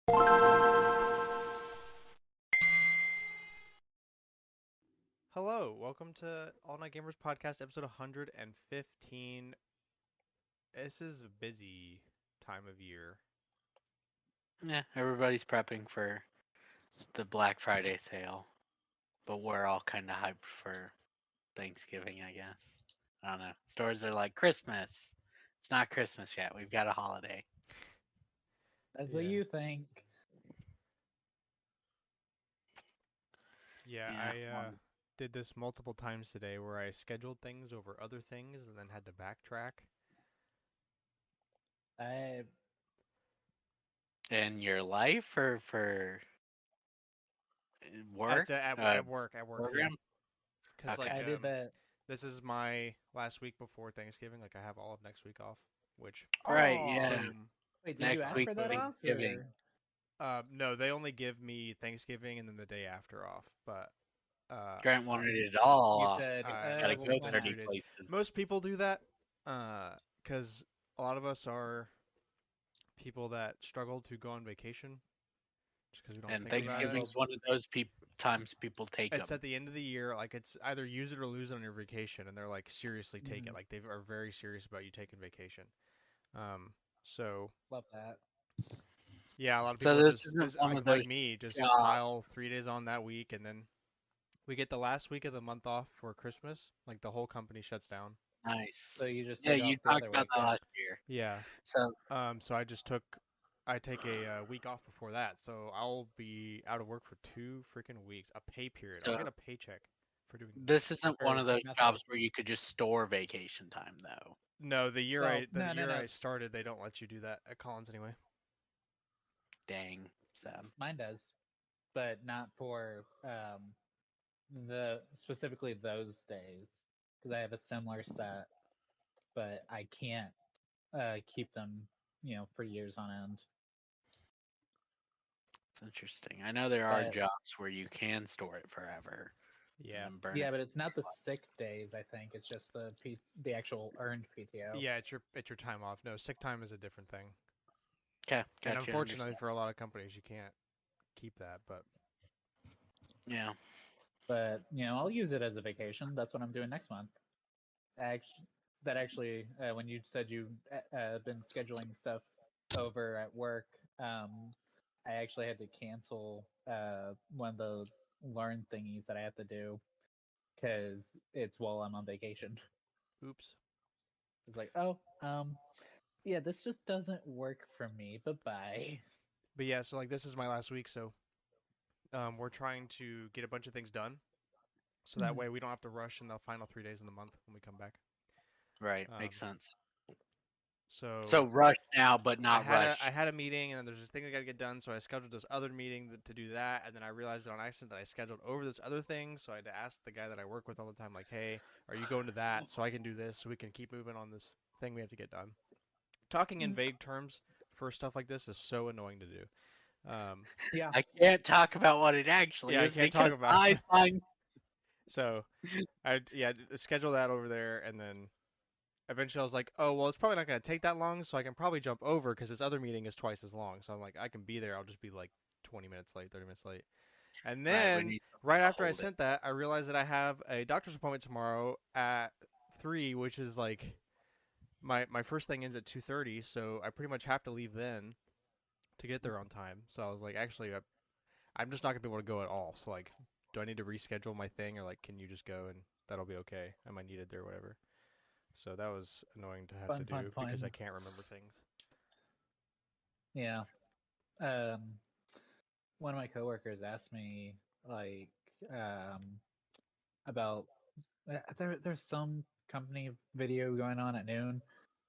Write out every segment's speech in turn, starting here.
Hello, welcome to All Night Gamers Podcast, episode 115. This is a busy time of year. Yeah, everybody's prepping for the Black Friday sale, but we're all kind of hyped for Thanksgiving, I guess. I don't know. Stores are like Christmas. It's not Christmas yet. We've got a holiday. That's what Yeah. you think. Yeah, Yeah. I did this multiple times today where I scheduled things over other things and then had to backtrack. I In your life or for work? At work, yeah. Program? Because, Okay. I did that. this is my last week before Thanksgiving. Like, I have all of next week off, which, Right, Oh, yeah. boom. wait, did Next you ask week, for that off? Thanksgiving. Or? No, they only give me Thanksgiving and then the day after off, but Grant wanted it all You off. said, Gotta well, go why 30 not? places. most people do that because a lot of us are people that struggle to go on vacation just because we don't And think about it. Thanksgiving's one of those times people take It's them. at the end of the year, like it's either use it or lose it on your vacation, and they're like seriously take it, Mhm. like they are very serious about you taking vacation. So Love that. yeah, a lot of So people this just isn't one of those like me just jobs. pile 3 days on that week, and then we get the last week of the month off for Christmas. Like the whole company shuts down. Nice. So you just Yeah, take you off the talked other about week. that Yeah. last year. Yeah. So So I take a week off before that, so I'll be out of work for 2 freaking weeks. A pay period. I'll So get a paycheck for doing. this isn't one Or of those nothing. jobs where you could just store vacation time, though. No, the year Well, no. I started, they don't let you do that at Collins anyway. Dang. Sad. Mine does, but not for the specifically those days because I have a similar set, but I can't keep them, for years on end. It's interesting. I know there are But jobs where you can store it forever Yeah. and then burn yeah, it. but it's not the sick days. I think it's just the actual earned PTO. Yeah, it's your time off. No, sick time is a different thing. Okay, And gotcha. unfortunately Understand. for a lot of companies you can't keep that, but Yeah. But I'll use it as a vacation. That's what I'm doing next month. Actually, when you said you been scheduling stuff over at work, I actually had to cancel one of the learn thingies that I have to do because it's while I'm on vacation. oops. It's like, oh, yeah, this just doesn't work for me. Bye bye. But yeah, so like this is my last week, so we're trying to get a bunch of things done. So that way we don't have to rush in the final 3 days of the month when we come back. Right. Um, Makes sense. so So rush now, but not rush. I had a meeting, and then there's this thing that got to get done. So I scheduled this other meeting to do that, and then I realized on accident that I scheduled over this other thing. So I had to ask the guy that I work with all the time, like, "Hey, are you going to that so I can do this so we can keep moving on this thing we have to get done?" Talking in vague terms for stuff like this is so annoying to do. Yeah. I can't talk about what it actually Yeah, I is can't talk because about I it. find So schedule that over there, and then eventually I was like, oh well, it's probably not going to take that long, so I can probably jump over because this other meeting is twice as long. So I'm like, I can be there. I'll just be like 20 minutes late, 30 minutes late. And right when then you right after I hold it. sent that, I realized that I have a doctor's appointment tomorrow at 3, which is like my first thing ends at 2:30, so I pretty much have to leave then to get there on time. So I was like, actually, I'm just not gonna be able to go at all. So like, do I need to reschedule my thing, or like, can you just go and that'll be okay? I might need it there, or whatever. So that was annoying to have to Fun, do because I fun. can't remember things. Yeah. Um, one of my coworkers asked me like about there's some company video going on at noon,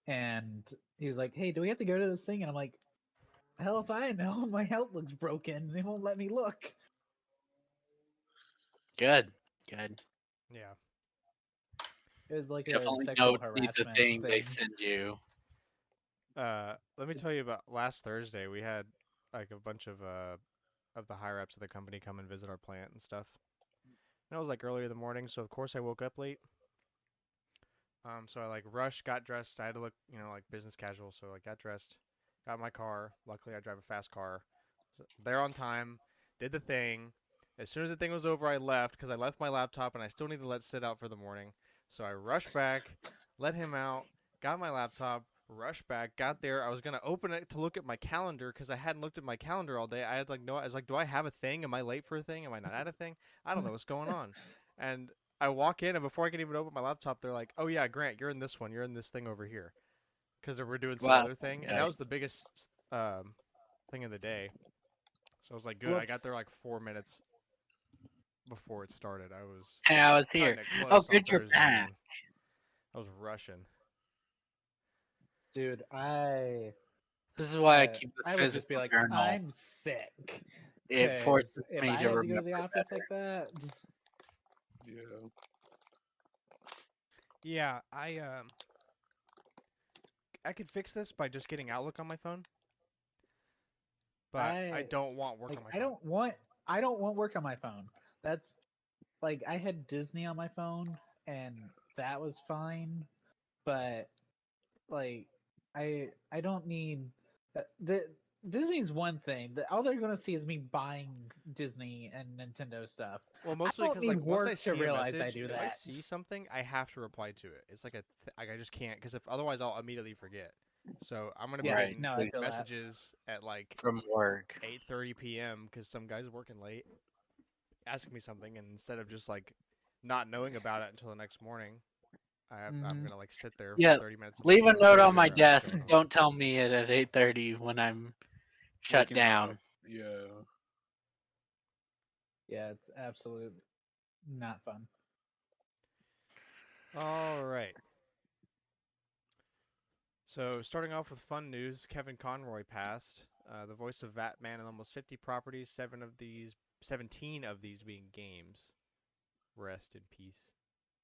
and he's like, "Hey, do we have to go to this thing?" And I'm like, "Hell if I know. My health looks broken. They won't let me look." Good. Good. Yeah. It was like a Definitely sexual note the harassment thing they thing. send you. Let me tell you about last Thursday. We had like a bunch of the higher ups of the company come and visit our plant and stuff. And it was like early in the morning, so of course I woke up late. So I like rushed, got dressed. I had to look, like business casual, so I got dressed, got in my car. Luckily, I drive a fast car. So there on time, did the thing. As soon as the thing was over, I left because I left my laptop and I still need to let it sit out for the morning. So I rushed back, let him out, got my laptop, rushed back, got there. I was gonna open it to look at my calendar because I hadn't looked at my calendar all day. I had like no, I was like, do I have a thing? Am I late for a thing? Am I not at a thing? I don't know what's going on. And I walk in and before I can even open my laptop, they're like, oh yeah, Grant, you're in this one. You're in this thing over here because we're doing some Well, other thing, and okay. that was the biggest thing of the day. So I was like, good. I Whoops. got there like 4 minutes before it started. I was Hey, I was cutting here. it Oh, close on good, you're Thursday, back. man. I was rushing. Dude, This is why I keep I a would just be physical like, journal. I'm sick. It Because forces if me I to had to go to remember the office better. like that, Yeah. Yeah, I could fix this by just getting Outlook on my phone, but I I don't want work like on my I phone. don't want work on my phone. That's like I had Disney on my phone and that was fine, but like I don't need the Disney's one thing. All they're gonna see is me buying Disney and Nintendo stuff. Well, I mostly don't because need like once I work to see a realize I message, do if I that. see something, I have to reply to it. It's like like I just can't because if otherwise I'll immediately forget. So I'm gonna be Yeah, Right. getting no, I feel that. messages at like From work. 8:30 p.m. because some guy's working late, asking me something, and instead of just like not knowing about it until the next morning, I'm Hmm. gonna like sit there for Yeah, 30 minutes on my leave a phone note trying to on my figure out what's desk. going on. Don't tell me it at 8:30 when I'm shut Waking down. up. Yeah. Yeah, it's absolute not fun. All right. So starting off with fun news, Kevin Conroy passed. The voice of Batman in almost 50 properties, 17 of these being games. Rest in peace.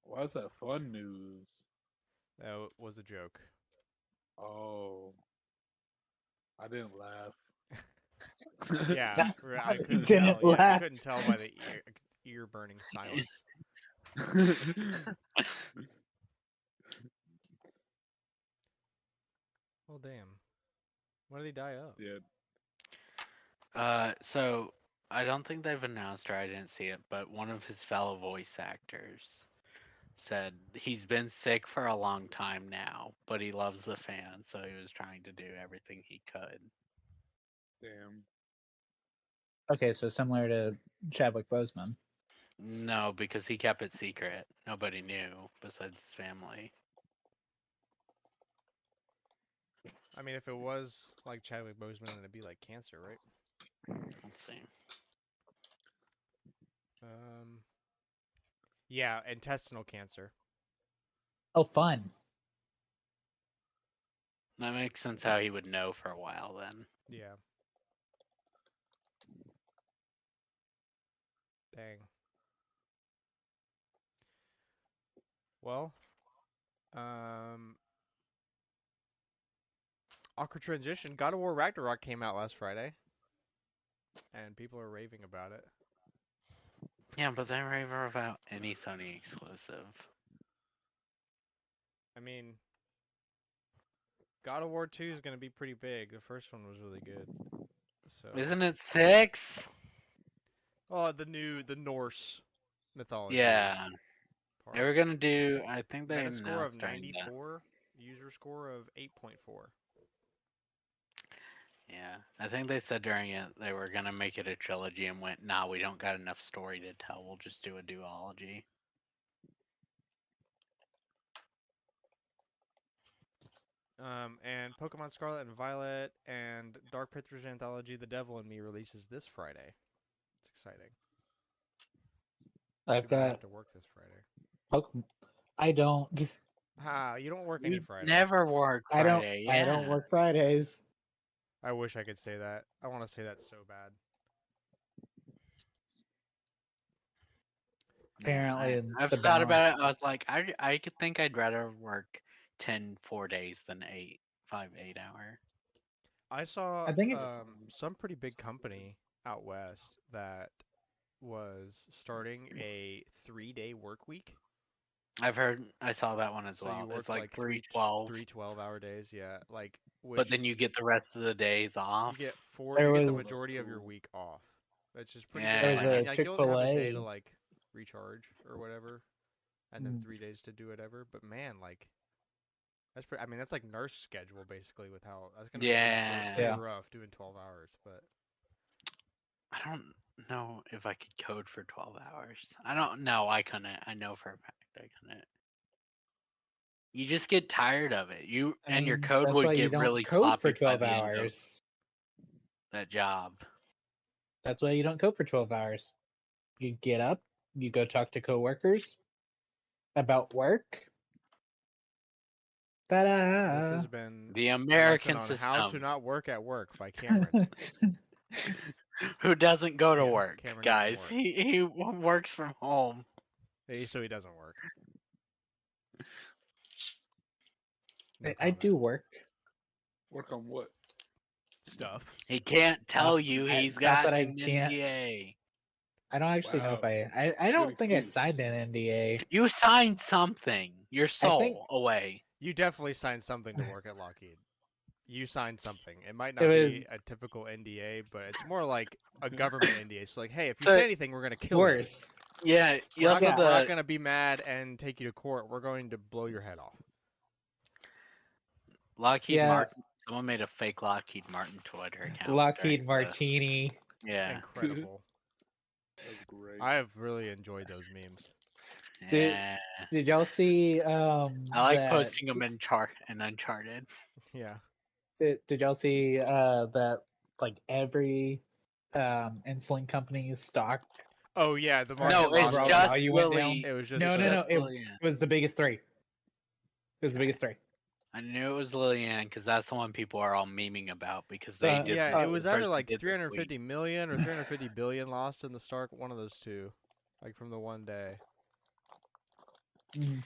Why is that fun news? That was a joke. Oh, I didn't laugh. Yeah, I couldn't Didn't tell. Yeah, you laugh. couldn't tell by the ear burning silence. Well, damn. When did he die of? Yeah. So I don't think they've announced or I didn't see it, but one of his fellow voice actors said he's been sick for a long time now, but he loves the fans, so he was trying to do everything he could. Damn. Okay, so similar to Chadwick Boseman. No, because he kept it secret. Nobody knew besides his family. I mean, if it was like Chadwick Boseman, then it'd be like cancer, right? Let's see. Um, yeah, intestinal cancer. Oh, fun. That makes sense how he would know for a while then. Yeah. Dang. Well, um, awkward transition. God of War Ragnarok came out last Friday, and people are raving about it. Yeah, but they rave about any Sony exclusive. I mean, God of War 2 is going to be pretty big. The first one was really good. So, Isn't it 6? oh, the Norse mythology Yeah. They part. were gonna do, I think they Metascore of announced during the 94, user score of 8.4. Yeah, I think they said during it they were gonna make it a trilogy and went, nah, we don't got enough story to tell. We'll just do a duology. And Pokemon Scarlet and Violet and Dark Pictures Anthology The Devil in Me releases this Friday. It's exciting. I've Too bad I got have to work this Friday. Pokemon. I don't. Ha, you don't work any You Friday. never work I don't. Friday, I don't yeah. work Fridays. I wish I could say that. I want to say that so bad. Apparently, in I've the thought balance. about it. I was like, I could think I'd rather work 10 4 days than 8 hour. I saw I think it. some pretty big company out west that was starting a 3-day work week. I saw that one as So well. you It's work like like three 312, 12-hour days, yeah. Like but then which you get the rest of the days off. There you get the was majority of your Cool. week off. Which is pretty there good. was Like Yeah. a like you'll have a day to Chick-fil-A. like recharge or whatever, and then 3 days to do whatever. But man, like that's pretty. I mean, that's like nurse schedule basically. With how that's gonna be pretty Yeah. Yeah. rough doing 12 hours. But I don't know if I could code for 12 hours. I don't know. I couldn't. I know for a fact I couldn't. You just get tired of it. I And your mean, code that's why would you get don't really code for sloppy by 12 the end of hours. that job. That's why you don't code for 12 hours. You get up, you go talk to coworkers about work. this Ta-da! has been The a lesson American on how to system. not work at work by Cameron. Who doesn't go to Yeah, work, Cameron doesn't guys? work. He works from home. So he doesn't work. No I comment. do work. Work on what? Stuff. He can't tell you he's Stuff got that I an can't. NDA. I don't actually know if Wow. I Good don't think I excuse. signed an NDA. You signed something. Your I think soul away. You definitely signed something to work at Lockheed. You signed something. It might it not be was a typical NDA, but it's more like a government NDA. So like, hey, if you So say anything, we're gonna kill you. worse. yeah, you also We're not the gonna be mad and take you to court. We're going to blow your head off. Lockheed Yeah, Martin. Someone made a fake Lockheed Martin Twitter account. Lockheed during the- Martini. Yeah, Incredible. That's great. I have really enjoyed those memes. Did yeah. did y'all see I like that posting them in Uncharted. Yeah. did y'all see that like every insulin company's stock Oh yeah, the market No, it's lost overall like just value went down? Lily. it was just No, It's no, the no. just It Lillian. was the biggest three. It was the biggest three. I knew it was Lillian because that's the one people are all memeing about because So, they did yeah, it the was either person like did the tweet. 350 million or 350 billion lost in the Stark. One of those two, like from the one day. mm,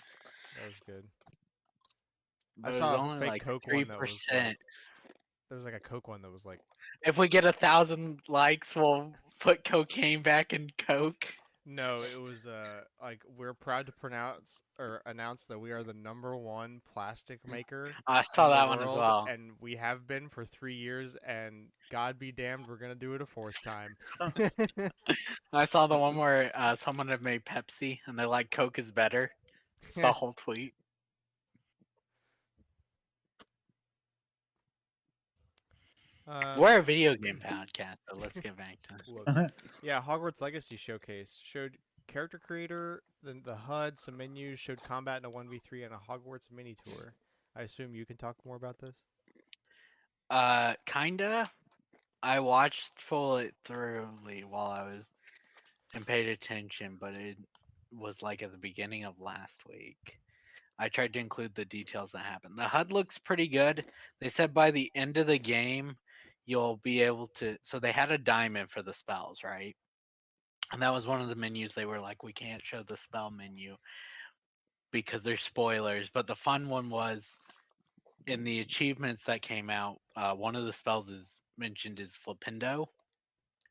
That was good. I But it was saw a only fake like Coke one that was 3%. like there was like a Coke one that was like If we get 1,000 likes, we'll put cocaine back in Coke. no, it was like we're proud to pronounce or announce that we are the #1 plastic maker I saw in the that one as world, well. and we have been for 3 years. And God be damned, we're gonna do it a fourth time. I saw the one where someone had made Pepsi and they're like, Coke is better. It's the whole tweet. We're a video game podcast, so let's get back to Whoops. Yeah, Hogwarts Legacy Showcase showed character creator, the HUD, some menus, showed combat in a 1v3, and a Hogwarts mini tour. I assume you can talk more about this. Kinda. I watched full it thoroughly while I was and paid attention, but it was like at the beginning of last week. I tried to include the details that happened. The HUD looks pretty good. They said by the end of the game, you'll be able to. So they had a diamond for the spells, right? And that was one of the menus. They were like, we can't show the spell menu because there's spoilers. But the fun one was in the achievements that came out. One of the spells is mentioned is Flippendo.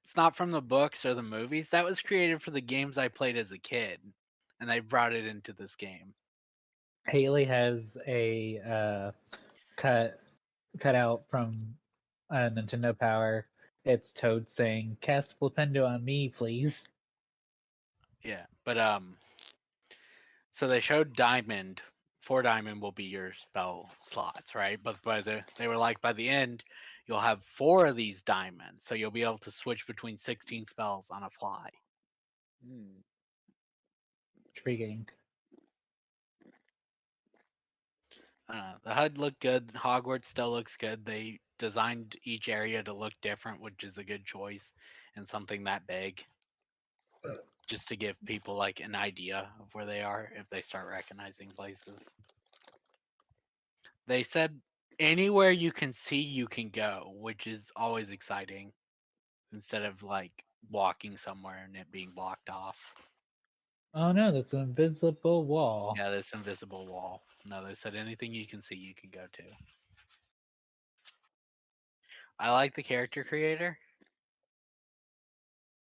It's not from the books or the movies. That was created for the games I played as a kid, and they brought it into this game. Haley has a cut out from Nintendo Power. It's Toad saying, "Cast Flipendo on me, please." Yeah, but so they showed Diamond. 4 diamond will be your spell slots, right? But they were like by the end, you'll have 4 of these diamonds, so you'll be able to switch between 16 spells on a fly. Hmm. Intriguing. The HUD looked good. Hogwarts still looks good. They designed each area to look different, which is a good choice and something that big. Just to give people like an idea of where they are if they start recognizing places. They said anywhere you can see, you can go, which is always exciting instead of like walking somewhere and it being blocked off. Oh no, that's an invisible wall. Yeah, this invisible wall. No, they said anything you can see, you can go to. I like the character creator.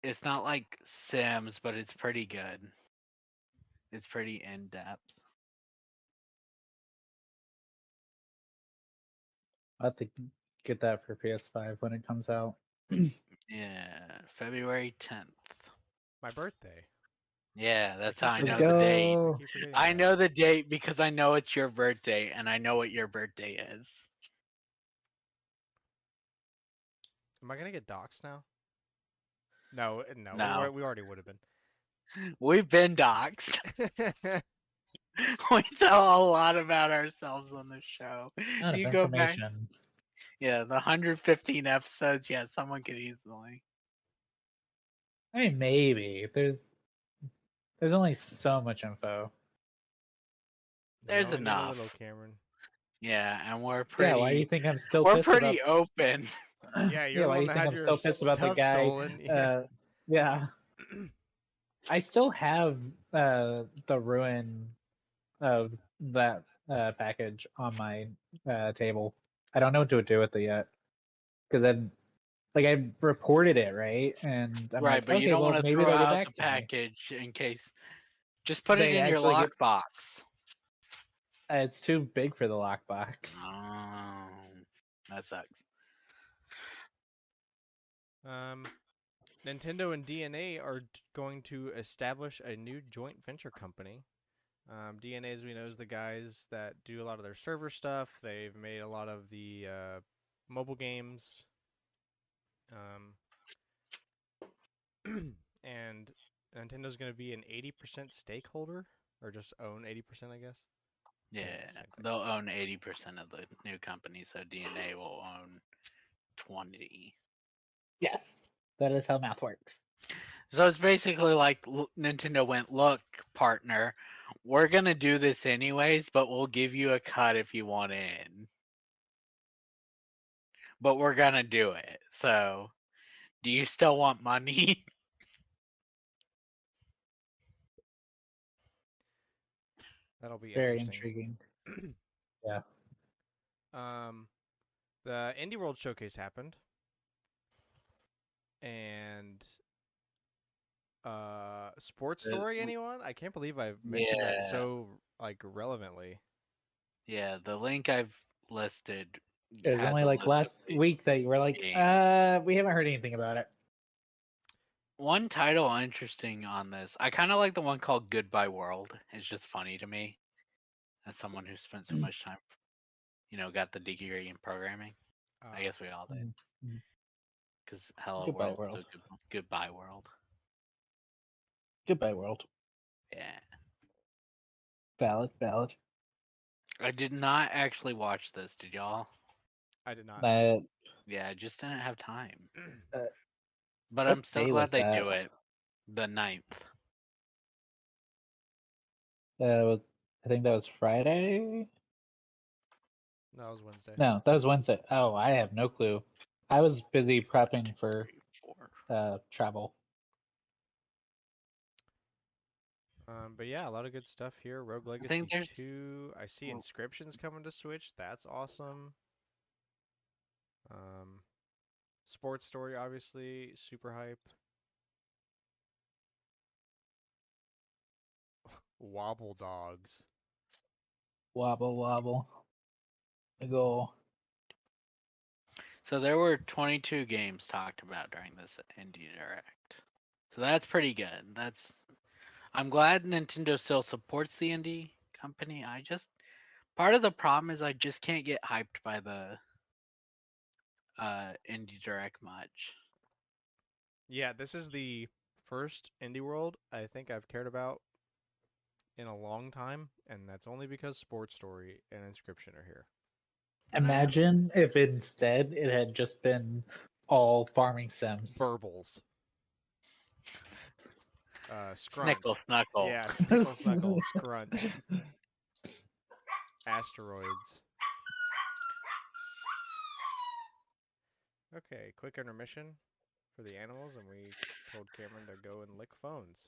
It's not like Sims, but it's pretty good. It's pretty in depth. I'll have to get that for PS5 when it comes out. Yeah, February 10th. My birthday. Yeah, that's keep how I Let's know forgetting the that. date. I go. keep forgetting I that. know the date because I know it's your birthday, and I know what your birthday is. Am I gonna get doxxed now? No, no. No, We already would have been. we've been doxxed. We tell a lot about ourselves on the show. Out of You go back, information. yeah, the 115 episodes. Yeah, someone could easily. I mean, maybe there's only so much info. You There's only need a enough. little, Cameron. Yeah, and we're Yeah, why do you pretty. think I'm still We're pissed about? pretty open. Yeah, you're Yeah, the why do one you that think had I'm your still pissed about the stuff guy? stolen. Yeah. Yeah, I still have the ruin of that package on my table. I don't know what to do with it yet because I reported it, right, and I'm Right, like, but you okay, don't well want to maybe throw they'll get out the back to me. package in case. Just put it They in your actually get lockbox. it's too big for the lockbox. Oh, that sucks. Nintendo and DNA are going to establish a new joint venture company. DNA, as we know, is the guys that do a lot of their server stuff. They've made a lot of the mobile games. And Nintendo's going to be an 80% stakeholder, or just own 80%, I guess. Yeah, Same thing. they'll own 80% of the new company, so DNA will own 20. Yes, that is how math works. So it's basically like Nintendo went, look, partner, we're gonna do this anyways, but we'll give you a cut if you want in. But we're gonna do it. So, do you still want money? That'll be Very interesting. intriguing. Yeah. um, the Indie World Showcase happened, and sports story. Anyone? I can't believe I've mentioned that Yeah, so relevantly. yeah. The link I've listed It was has only a like list of last week that you were like, games. we haven't heard anything about it. One title interesting on this. I kind of like the one called Goodbye World. It's just funny to me as someone who spent so much time, got the degree in programming. I guess we all did. Mm. Because Hello Goodbye, World, so world. Goodbye World. Goodbye, world. Yeah. Valid, valid. I did not actually watch this. Did y'all? I did not know. That Yeah, I just didn't have time. uh, But what I'm so day was glad they that? do it. The 9th. Was I think that was Friday. That was Wednesday. No, that was Wednesday. Oh, I have no clue. I was busy prepping for 4. travel. But yeah, a lot of good stuff here. Rogue I think Legacy there's 2. I see Inscriptions coming to Switch. That's awesome. Sports Story, obviously, super hype. Wobble Dogs. Wobble, wobble. I go. So there were 22 games talked about during this Indie Direct. So that's pretty good. I'm glad Nintendo still supports the indie company. Part of the problem is I just can't get hyped by the Indie Direct much. Yeah, this is the first Indie World I think I've cared about in a long time, and that's only because Sports Story and Inscription are here. Imagine if instead it had just been all farming sims. Burbles. Scrunt. Snickle Snuckle. Yeah, Snickle Snuckle, Scrunt. Asteroids. Okay, quick intermission for the animals, and we told Cameron to go and lick phones.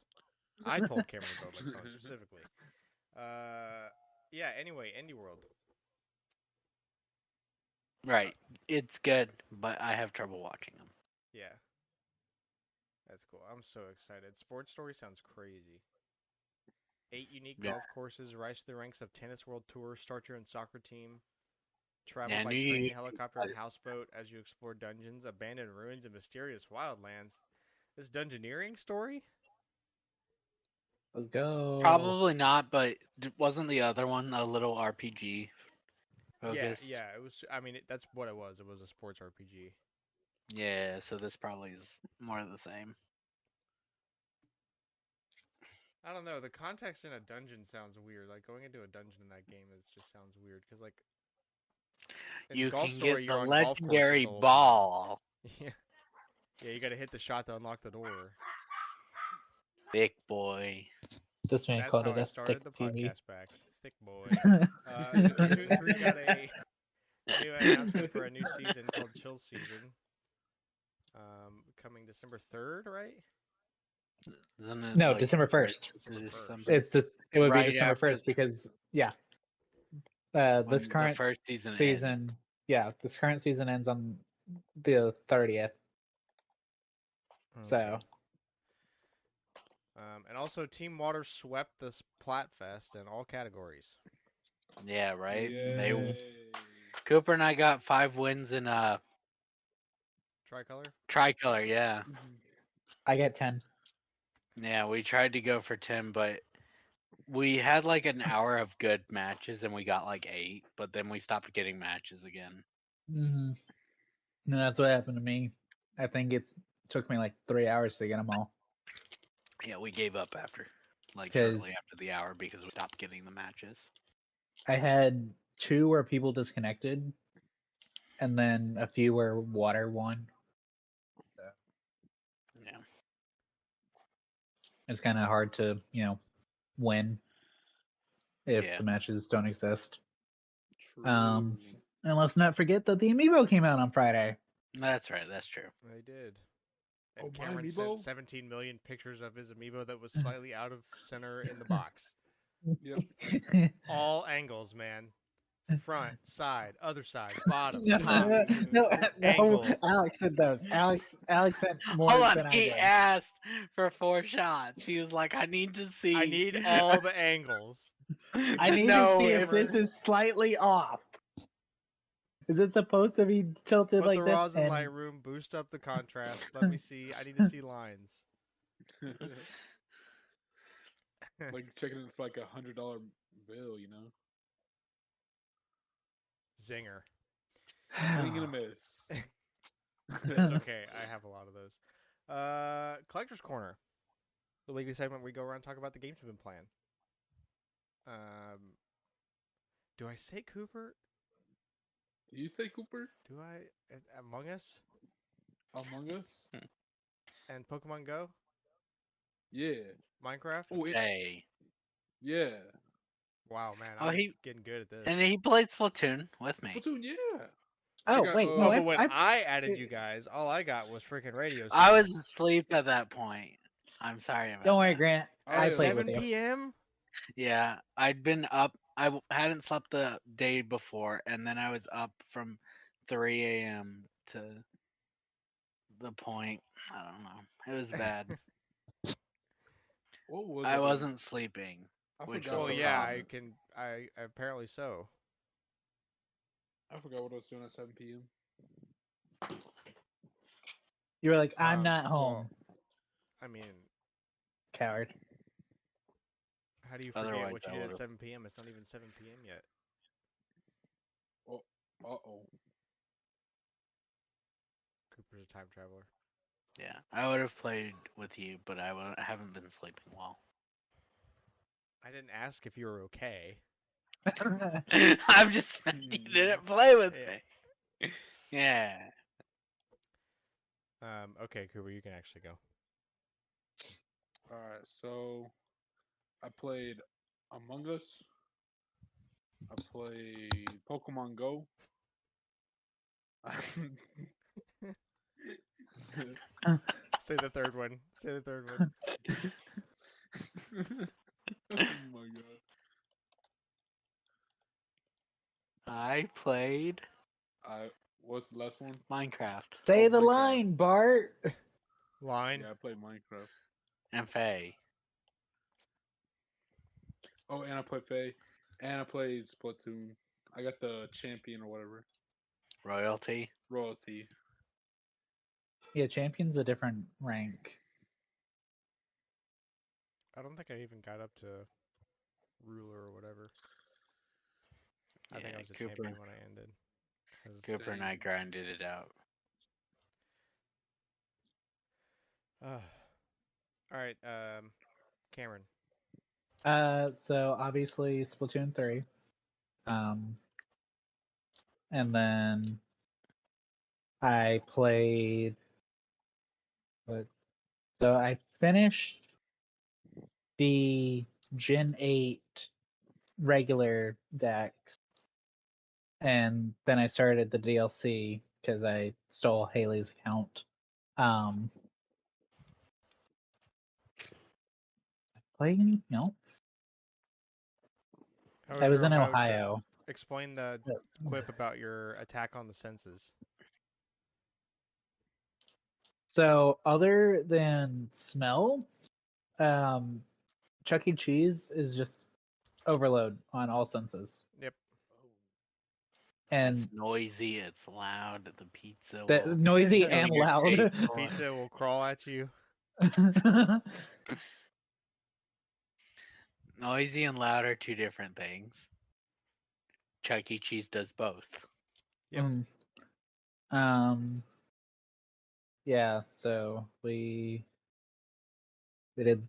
I told Cameron to go lick phones specifically. Yeah. Anyway, Indie World. Right. It's good, but I have trouble watching them. Yeah, that's cool. I'm so excited. Sports Story sounds crazy. 8 unique Yeah. golf courses, rise to the ranks of Tennis World Tour, start your own soccer team, travel Yeah, I by knew train, you. helicopter, and houseboat as you explore dungeons, abandoned ruins, and mysterious wildlands. This dungeoneering story? Let's go. Probably not, but wasn't the other one a little RPG focused? Yeah, it was. I mean, that's what it was. It was a sports RPG. Yeah, so this probably is more of the same. I don't know. The context in a dungeon sounds weird. Like going into a dungeon in that game just sounds weird because like in You Golf can Story get the you're on golf courses legendary the whole ball, time. Yeah, yeah. You got to hit the shot to unlock the door. big boy. This man That's called how it I a thick started the TV. podcast back. Thick boy. Splatoon 3 got a new announcement for a new season called Chill Season. Coming December 3rd, right? Isn't it No, like December right 1st. December 1st. It would Right be December after 1st because this when the current first season season, this current season ends on the 30th. So Okay. And also, Team Water swept the Splatfest in all categories. Yeah, right. Yay. Cooper and I got 5 wins in Tricolor? tricolor. Yeah, I get 10. yeah. We tried to go for 10, but we had like an hour of good matches and we got like 8, but then we stopped getting matches again. Mm-hmm. And that's what happened to me. I think it took me like 3 hours to get them all. Yeah, we gave up after, like 'Cause- shortly after the hour because we stopped getting the matches. I had 2 where people disconnected, and then a few where water won. Yeah. It's kind of hard to, win if Yeah. the matches don't exist. True. And let's not forget that the amiibo came out on Friday. That's right. That's true. They did. And Oh, my Cameron amiibo? sent 17 million pictures of his amiibo that was slightly out of center in the box. Yep. All angles, man. Front, side, other side, bottom, no, top. no, Angle. Alex sent those. Alex sent more Hold on. than I He did. asked for 4 shots. He was like, "I need to see. I need all the angles. I the need to know see if if this cameras- is slightly off. Is it supposed to be tilted Put like the this? rosin And Lightroom, boost up the contrast. Let me see. I need to see lines. Like checking it for like $100 bill, Zinger. Swing and a miss. It's okay. I have a lot of those. Collector's Corner. The weekly segment where we go around and talk about the games we've been playing. Do I say Cooper? Do you say Cooper? Do I? Among Us Among Us? and Pokemon Go? Yeah. Minecraft? Oh, Hey. yeah. Wow, man. Oh, I'm he- getting good at this. And he played Splatoon with me. Splatoon, yeah. oh got, wait, uh, no, but when I I added you guys, all I got was freaking radio I was silence. asleep at that point. I'm sorry about don't worry, that. Grant. I At played with 7 you. p.m.? Yeah, I'd been up. Hadn't slept the day before, and then I was up from 3 a.m. to the point. I don't know. It was bad. What was I it? wasn't sleeping. I which forgot. was Well, the yeah, problem. I apparently so. I forgot what I was doing at 7 p.m. You were like, I'm not Well, home, I mean, coward. how do you forget Otherwise, what I you did at would've- 7 p.m.? It's not even 7 p.m. yet. Uh-oh. Cooper's a time traveler. Yeah, I would have played with you, but I haven't been sleeping well. I didn't ask if you were okay. I'm just mad you didn't play with Yeah. me. Yeah. Okay, Cooper, you can actually go. Alright, so I played Among Us. I played Pokemon Go. Say the third one. Say the third one. Oh my god. I played What's the last one? Minecraft Say Oh, the Minecraft. line, Bart. Line. Yeah, I played Minecraft. and Faye. Line. And Faye. Oh, and I played Faye, and I played Splatoon. I got the champion or whatever Royalty. royalty. Yeah, champion's a different rank. I don't think I even got up to ruler or whatever. I think I was a champion when I ended. Cooper and I grinded it out. All right, Cameron. So obviously Splatoon 3. And then I played so I finished the Gen 8 regular decks, and then I started the DLC because I stole Haley's account. Play anything else? How I was your in Ohio trip? Ohio. Explain the quip about your attack on the senses. So other than smell, Chuck E. Cheese is just overload on all senses. Yep. And It's noisy. It's loud. The pizza the will noisy steal and your loud. taste The buds. pizza will crawl at you. Noisy and loud are two different things. Chuck E. Cheese does both. Yep. Yeah, so we did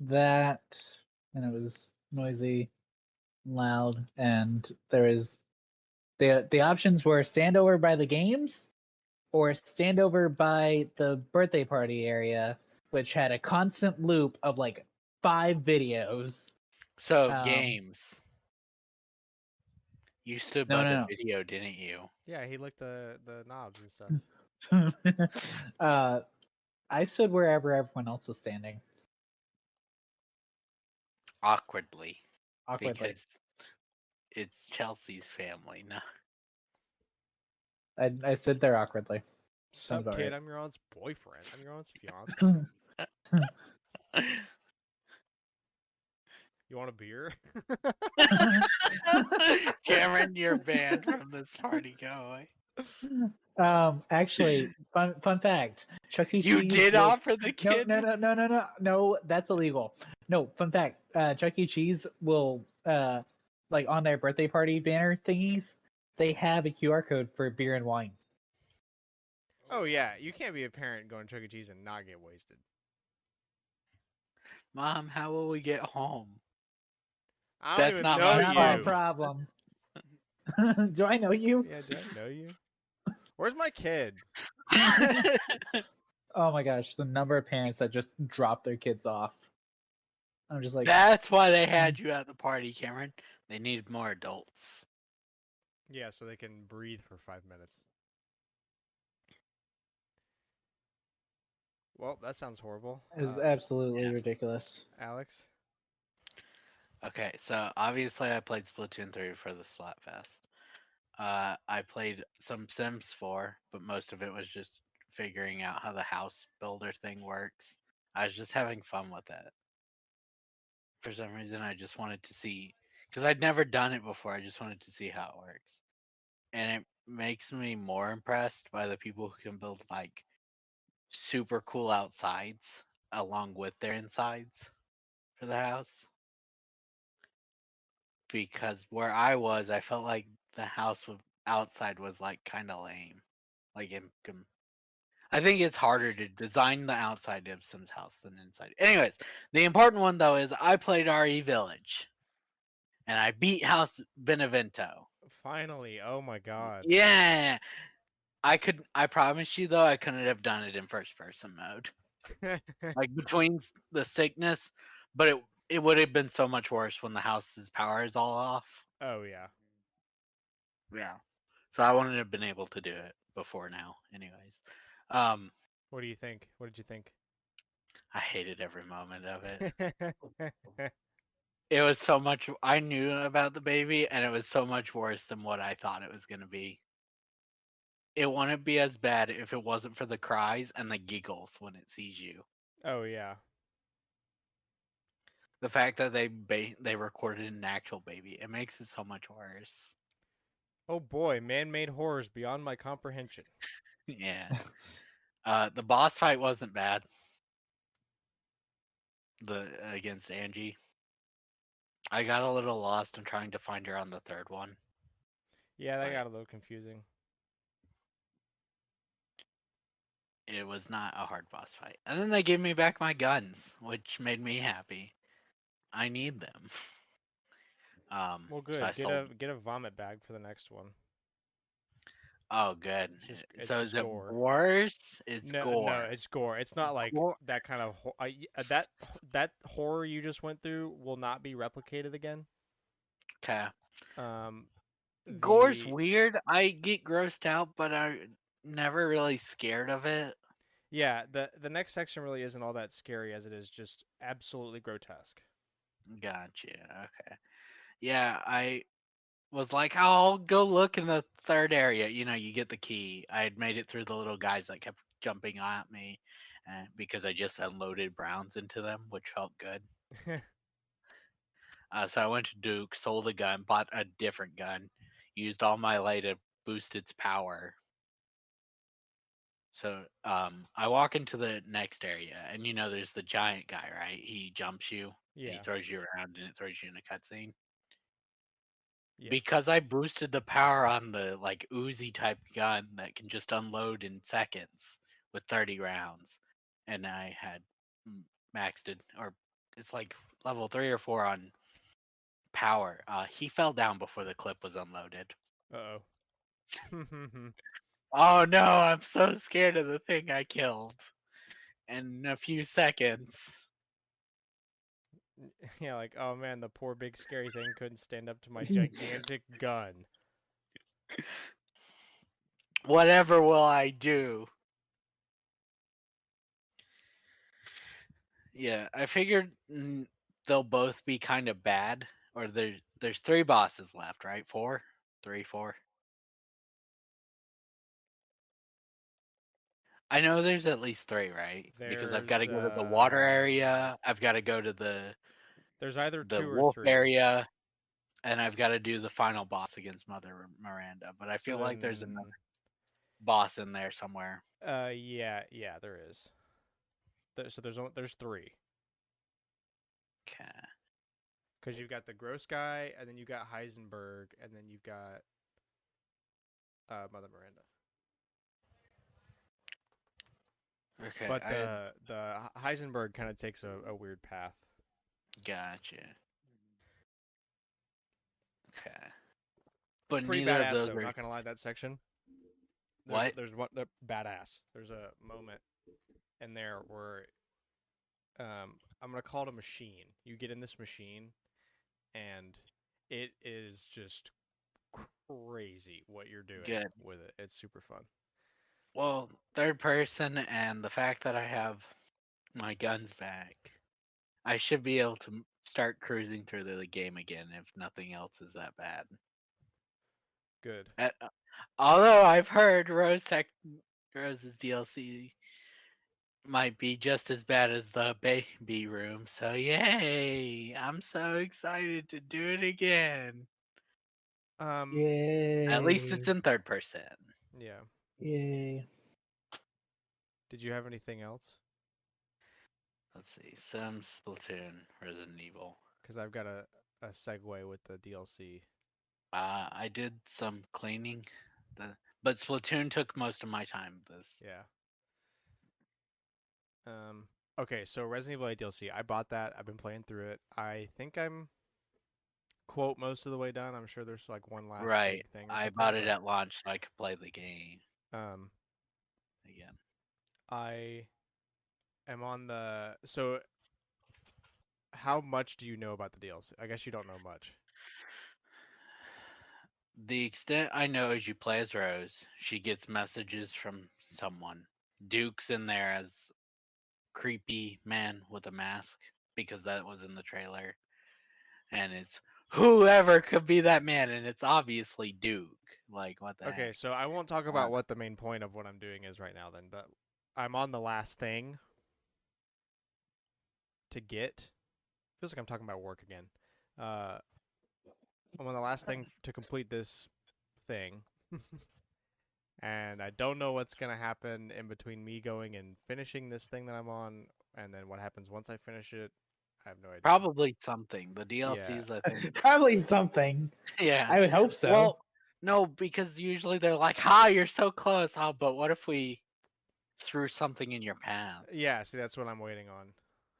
that, and it was noisy, loud, and there is the options were stand over by the games or stand over by the birthday party area, which had a constant loop of like 5 videos. So Um, games. You stood No, by the no, video, didn't you? Yeah, he licked the knobs and stuff. no. I stood wherever everyone else was standing. Awkwardly. Awkwardly. Because it's Chelsea's family. No. I stood there awkwardly. Sounds Sup, about kid? right. I'm your aunt's boyfriend. I'm your aunt's fiance. You want a beer? Cameron, you're banned from this party. Go away. Actually, fun fact. Chuck E. You Cheese did will... offer the kid. No, that's illegal. No, fun fact. Chuck E. Cheese will like on their birthday party banner thingies, they have a QR code for beer and wine. Oh yeah, you can't be a parent going to Chuck E. Cheese and not get wasted. Mom, how will we get home? I don't That's even not know Not my you. problem. Do I know you? Yeah, do I know you? Where's my kid? Oh my gosh, the number of parents that just drop their kids off. I'm just like, That's why they had you at the party, Cameron. They needed more adults. Yeah, so they can breathe for 5 minutes. Well, that sounds horrible. it's absolutely yeah. ridiculous. Alex? Okay, so obviously I played Splatoon 3 for the Splatfest. I played some Sims 4, but most of it was just figuring out how the house builder thing works. I was just having fun with it. For some reason, I just wanted to see, because I'd never done it before, I just wanted to see how it works. And it makes me more impressed by the people who can build like super cool outsides along with their insides for the house. Because where I was, I felt like the house outside was like kind of lame. Like I think it's harder to design the outside of Sims house than inside. Anyways, the important one though is I played RE Village, and I beat House Benevento. Finally. Oh my god. Yeah, I could. I promise you though, I couldn't have done it in first person mode. Like between the sickness, but it would have been so much worse when the house's power is all off. Oh yeah. Yeah. So I wouldn't have been able to do it before now. Anyways, um, What do you think? What did you think? I hated every moment of it. It was so much. I knew about the baby, and it was so much worse than what I thought it was gonna be. It wouldn't be as bad if it wasn't for the cries and the giggles when it sees you. Oh yeah. The fact that they recorded an actual baby, it makes it so much worse. Oh boy, man-made horrors beyond my comprehension. Yeah. The boss fight wasn't bad. The against Angie. I got a little lost in trying to find her on the third one. Yeah, that But got a little confusing. it was not a hard boss fight. And then they gave me back my guns, which made me happy. I need them. Well, So I good. sold. Get a vomit bag for the next one. Oh, good. It's So is just it gore. worse? It's No, gore. it's gore. It's not like Gore. that kind of that horror you just went through will not be replicated again. Okay. Um, Gore's the weird. I get grossed out, but I'm never really scared of it. yeah, the next section really isn't all that scary as it is just absolutely grotesque. Gotcha. Okay. Yeah, I was like, I'll go look in the third area. You know, you get the key. I had made it through the little guys that kept jumping at me because I just unloaded Browns into them, which felt good. So I went to Duke, sold a gun, bought a different gun, used all my light to boost its power. So I walk into the next area, and you know, there's the giant guy, right? He jumps you, and he Yeah. throws you around, and it throws you in a cutscene. Yes. Because I boosted the power on the like Uzi type gun that can just unload in seconds with 30 rounds, and I had maxed it, or it's like level 3 or 4 on power. He fell down before the clip was unloaded. Uh oh. Oh no, I'm so scared of the thing I killed in a few seconds. Yeah, like oh man, the poor big scary thing couldn't stand up to my gigantic gun. Whatever will I do? Yeah, I figured they'll both be kind of bad. Or there's 3 bosses left, right? 4, 3, 4. I know there's at least 3, right? Because I've got to go to the water area. I've got to go to there's either the 2 or wolf 3. area, and I've got to do the final boss against Mother Miranda. But I So feel like there's another then boss in there somewhere. yeah, there is. So there's 3. Okay. Because you've got the gross guy, and then you got Heisenberg, and then you've got Mother Miranda. Okay. But I the Heisenberg kind of takes a weird path. gotcha. Okay. It's But pretty neither of badass those though. are Not gonna lie, that section. what? There's one badass. There's a moment in there where I'm gonna call it a machine. You get in this machine, and it is just crazy what you're doing Good. with it. It's super fun. Well, third person and the fact that I have my guns back, I should be able to start cruising through the game again if nothing else is that bad. Good. Although I've heard Rose's DLC might be just as bad as the baby room, so yay! I'm so excited to do it again. Yay. At least it's in third person. Yeah. Yay. Did you have anything else? Let's see. Sims, Splatoon, Resident Evil. Because I've got a segue with the DLC. I did some cleaning, but Splatoon took most of my time. Yeah. Okay, so Resident Evil 8 DLC. I bought that. I've been playing through it. I think I'm quote most of the way done. I'm sure there's like one last Right. big thing or I something. bought it at launch so I could play the game Um, again. I am on the so. How much do you know about the DLC? I guess you don't know much. The extent I know is you play as Rose. She gets messages from someone. Duke's in there as creepy man with a mask because that was in the trailer. And it's whoever could be that man, and it's obviously Duke. Like, what the Okay, heck? so I won't talk about what the main point of what I'm doing is right now then, but I'm on the last thing to get feels like I'm talking about work again. I'm on the last thing to complete this thing, and I don't know what's gonna happen in between me going and finishing this thing that I'm on, and then what happens once I finish it. I have no idea. Probably something. The Yeah. DLCs, I think. Probably something. Yeah. I would hope so. Well, no, because usually they're like, "Ha, you're so close." Oh, but what if we threw something in your path? Yeah, see, that's what I'm waiting on.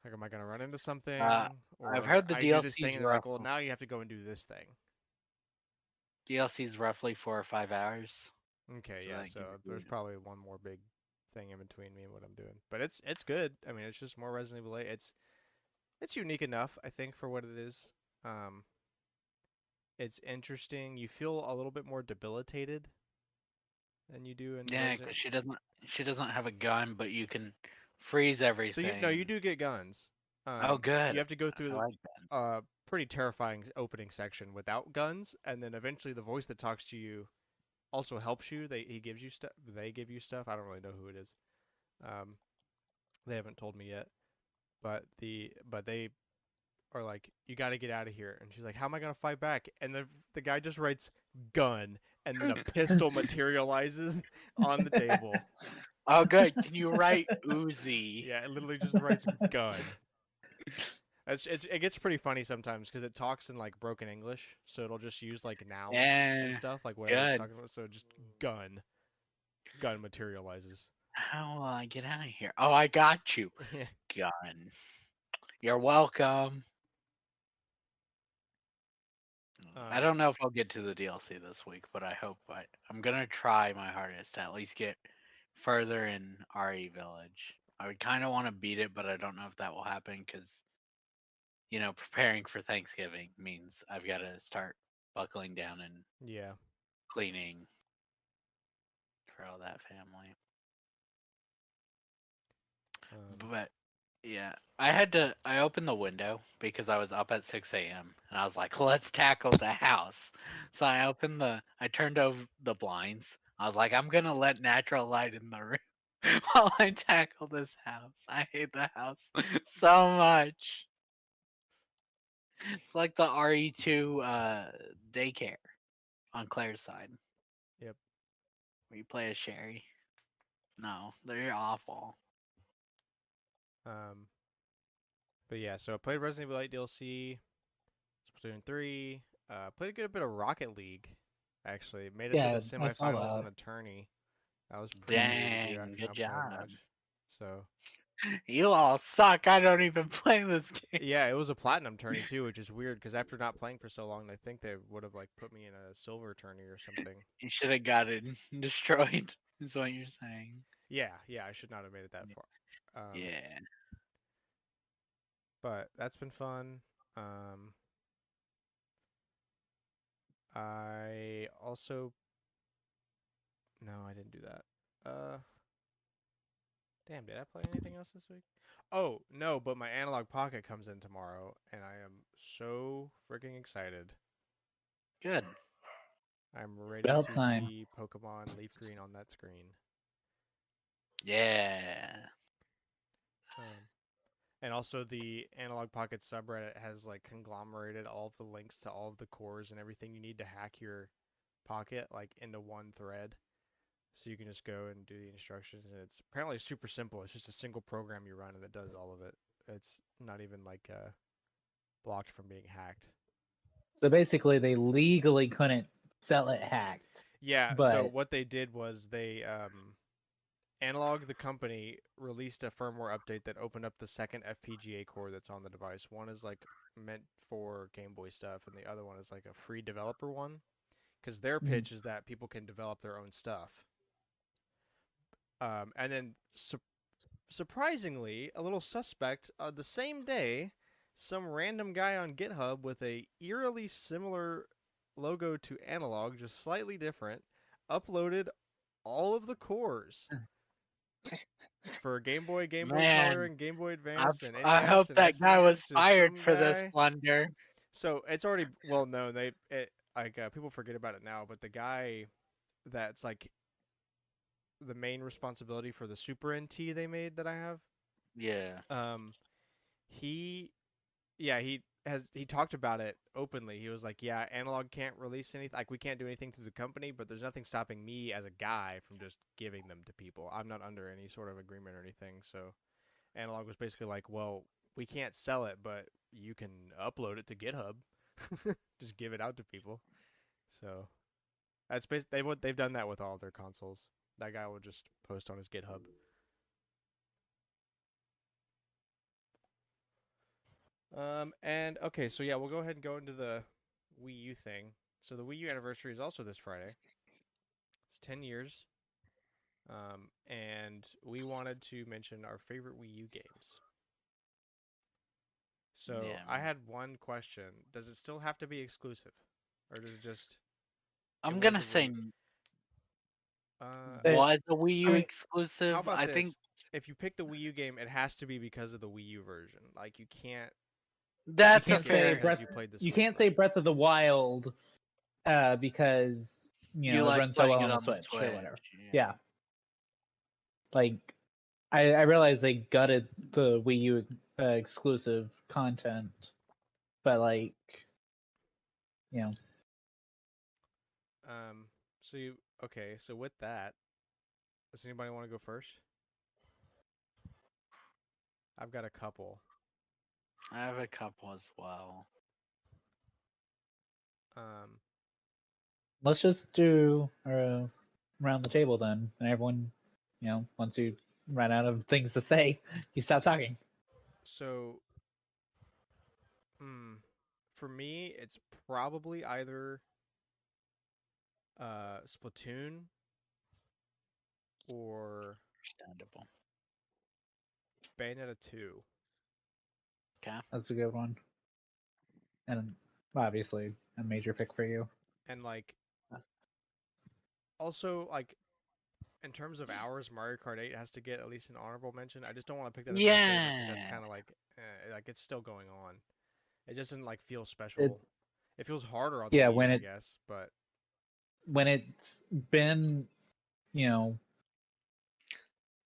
Like, am I gonna run into something, I've or heard the I do this DLCs thing and they're like, well, now you have to go and do this thing. DLC's roughly 4 or 5 hours. Okay, So yeah, that so gives you- there's probably one more big thing in between me and what I'm doing, but it's good. I mean, it's just more Resident Evil 8. It's unique enough, I think, for what it is. It's interesting. You feel a little bit more debilitated than you do in Yeah, Resident. because she doesn't have a gun, but you can freeze So everything. you do get guns. Oh, good. You have to go I through like that. pretty terrifying opening section without guns, and then eventually the voice that talks to you also helps you. He gives you stuff. They give you stuff. I don't really know who it is. They haven't told me yet, but they are like, you got to get out of here, and she's like, how am I gonna fight back? And the guy just writes gun, and then a pistol materializes on the table. Oh, good. Can you write Uzi? Yeah, it literally just writes gun. It gets pretty funny sometimes because it talks in like broken English, so it'll just use like nouns and Yeah, stuff, like whatever it's good. talking about. So just gun materializes. How will I get out of here? Oh, I got you. Yeah. Gun. You're welcome. I don't know if I'll get to the DLC this week, but I hope I'm gonna try my hardest to at least get further in RE Village. I would kind of want to beat it, but I don't know if that will happen because preparing for Thanksgiving means I've got to start buckling down and Yeah. cleaning for all that family. But yeah, I opened the window because I was up at 6 a.m. and I was like, let's tackle the house. So I turned over the blinds. I was like, I'm gonna let natural light in the room while I tackle this house. I hate the house so much. It's like the RE2 daycare on Claire's side. Yep. Where you play as Sherry. No, they're awful. But yeah, so I played Resident Evil 8 DLC, Splatoon 3, played a good bit of Rocket League. Actually, made it to Yeah, the I saw semifinals and that. a tourney. That was pretty cool to do Dang, after good not playing job. much. So You all suck. I don't even play this game. yeah, it was a platinum tourney too, which is weird because after not playing for so long, I think they would have like put me in a silver tourney or something. You should have got it destroyed, is what you're saying. Yeah, I should not have made it that far. Yeah. But that's been fun. I also no, I didn't do that. Damn, did I play anything else this week? Oh no, but my analog pocket comes in tomorrow, and I am so freaking excited. Good. I'm ready About to time. see Pokemon Leaf Green on that screen. Yeah. And also the Analog Pocket subreddit has like conglomerated all of the links to all of the cores and everything you need to hack your pocket like into one thread. So you can just go and do the instructions, and it's apparently super simple. It's just a single program you run and it does all of it. It's not even like blocked from being hacked. So basically, they legally couldn't sell it hacked. Yeah, so But what they did was they Analog, the company, released a firmware update that opened up the second FPGA core that's on the device. One is like meant for Game Boy stuff, and the other one is like a free developer one. Because their pitch is that people can develop their own stuff. And then, surprisingly, a little suspect, the same day, some random guy on GitHub with a eerily similar logo to Analog, just slightly different, uploaded all of the cores for Game Boy, Game Boy Color, Man, and Game Boy Advance, and I NES, hope and that guy was SNES, just fired some for this guy. blunder. So it's already well known. People forget about it now, but the guy that's like the main responsibility for the Super NT they made that I have, Yeah. he yeah, he talked about it openly. He was like, "Yeah, Analog can't release anything. Like, we can't do anything through the company, but there's nothing stopping me as a guy from just giving them to people. I'm not under any sort of agreement or anything." So Analog was basically like, "Well, we can't sell it, but you can upload it to GitHub. Just give it out to people." So that's they've done that with all of their consoles. That guy will just post on his GitHub. And okay, so yeah, we'll go ahead and go into the Wii U thing. So the Wii U anniversary is also this Friday. It's 10 years. And we wanted to mention our favorite Wii U games. So Yeah. I had one question: does it still have to be exclusive, or does it just? It I'm was gonna a say Wii. Uh, was a Wii I U mean, how exclusive. about I think this? If you pick the Wii U game, it has to be because of the Wii U version. Like you can't you that's a can't pick it say fair. because Breath. you played the You Switch can't say version. Breath of the Wild, because You it like runs so playing well it on the on the Switch or whatever. Switch. Yeah, like I realize they gutted the Wii U exclusive content, but like, you know, Um, so you okay? So with that, does anybody want to go first? I've got a couple. I have a couple as well. Um, let's just do around the table then, and everyone, once you run out of things to say, you stop talking. so, for me, it's probably either Splatoon or Understandable. Bayonetta 2. Okay. That's a good one, and obviously a major pick for you. And like also like in terms of hours, Mario Kart 8 has to get at least an honorable mention. I just don't want to pick that as my favorite because that's Yeah. kind of like it's still going on. It just didn't like feel It special. It feels harder on the Yeah, Wii U, I guess, but when it's been, you know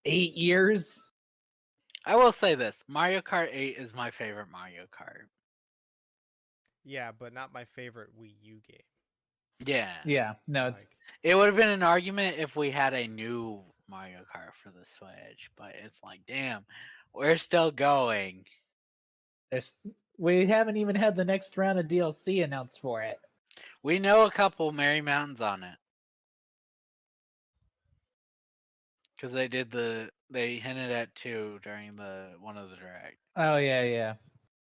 8 years. I will say this: Mario Kart 8 is my favorite Mario Kart. yeah, but not my favorite Wii U game. Yeah. Yeah, no, it's Like It would have been an argument if we had a new Mario Kart for the Switch, but it's like, damn, we're still going. there's we haven't even had the next round of DLC announced for it. We know a couple Merry Mountains on it. Because they hinted at 2 during one of the direct. Oh yeah.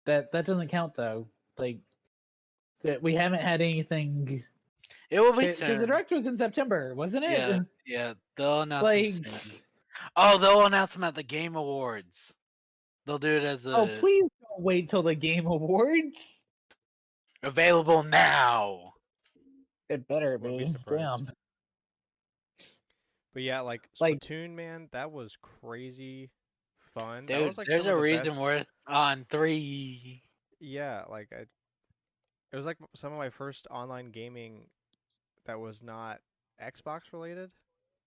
That doesn't count though. Like, that we haven't had anything, It will be because the soon. direct was in September, wasn't Yeah, it? yeah, they'll announce them Like, soon. Oh, they'll announce them at the Game Awards. They'll do it as oh, a please don't wait till the Game Awards. available now. It better wouldn't be be. surprised. Damn. But yeah, like Like, Splatoon, man, that was crazy fun. That Dude, was like there's some of a the reason best. we're on 3. Yeah, it was like some of my first online gaming that was not Xbox related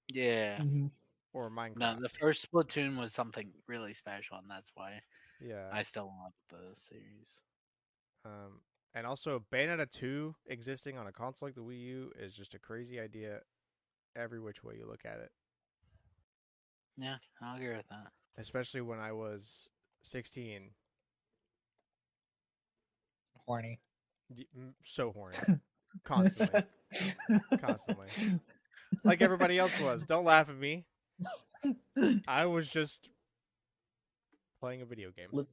Yeah. mhm. or No, Minecraft. the first Splatoon was something really special, and that's why Yeah. I still love the series. Um, and also Bayonetta 2 existing on a console like the Wii U is just a crazy idea every which way you look at it. Yeah, I'll agree with that. Especially when I was 16. Horny. So horny. Constantly. Constantly. Like everybody else was. Don't laugh at me. I was just playing a video game.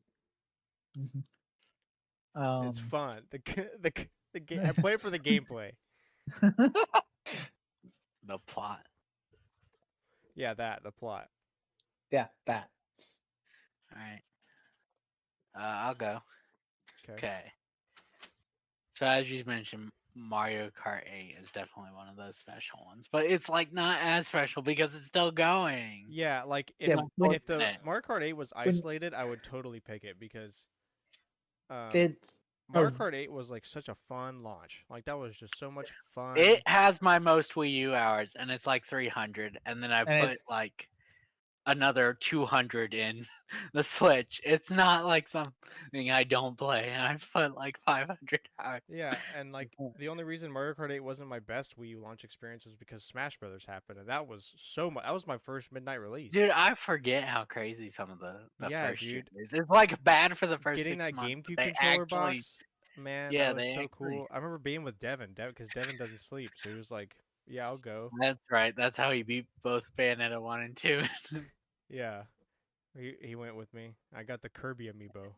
Mhm. It's fun. The game. I play it for the gameplay. The plot. Yeah, the plot. Yeah, that. All right. I'll go. Okay. Okay. So as you mentioned, Mario Kart 8 is definitely one of those special ones, but it's like not as special because it's still going. Yeah, like Yeah, if the Unfortunate. Mario Kart 8 was when isolated, I would totally pick it because it's Mario a Kart 8 was like such a fun launch. Like that was just so much fun. It has my most Wii U hours, and it's like 300. And then I and put it's like another 200 in the Switch. It's not like something I don't play. I've put like 500 hours. Yeah, and like the only reason Mario Kart 8 wasn't my best Wii U launch experience was because Smash Brothers happened, and that was so much. That was my first midnight release. Dude, I forget how crazy some of the Yeah, first year dude. is. It's like bad for the first Getting 6 that months, but GameCube they controller actually, box, man, that yeah, was they so actually. cool. I remember being with Devin, because Devin doesn't sleep, so he was like, "Yeah, I'll go." That's right. That's how he beat both Bayonetta 1 and 2. Yeah, he went with me. I got the Kirby amiibo.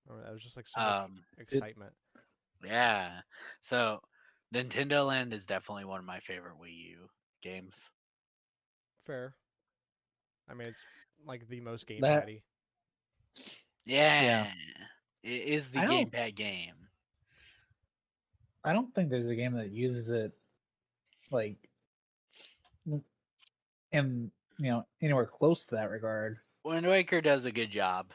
That was just like so much um, It, excitement. yeah. So, Nintendo Land is definitely one of my favorite Wii U games. Fair. I mean, it's like the most that gamepaddy. Yeah, yeah, it is the I don't gamepad game. I don't think there's a game that uses it like in anywhere close to that regard. Wind Waker does a good job,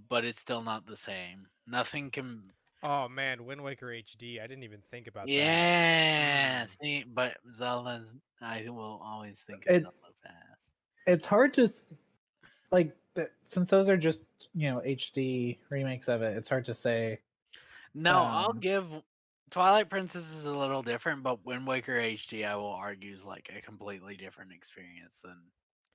but it's still not the same. Nothing can. Oh man, Wind Waker HD. I didn't even think about that. Yeah, see, but Zelda's. I will always think of It's Zelda fast. it's hard to like since those are just HD remakes of it. It's hard to say. No, I'll Um, give Twilight Princess is a little different, but Wind Waker HD I will argue is like a completely different experience than.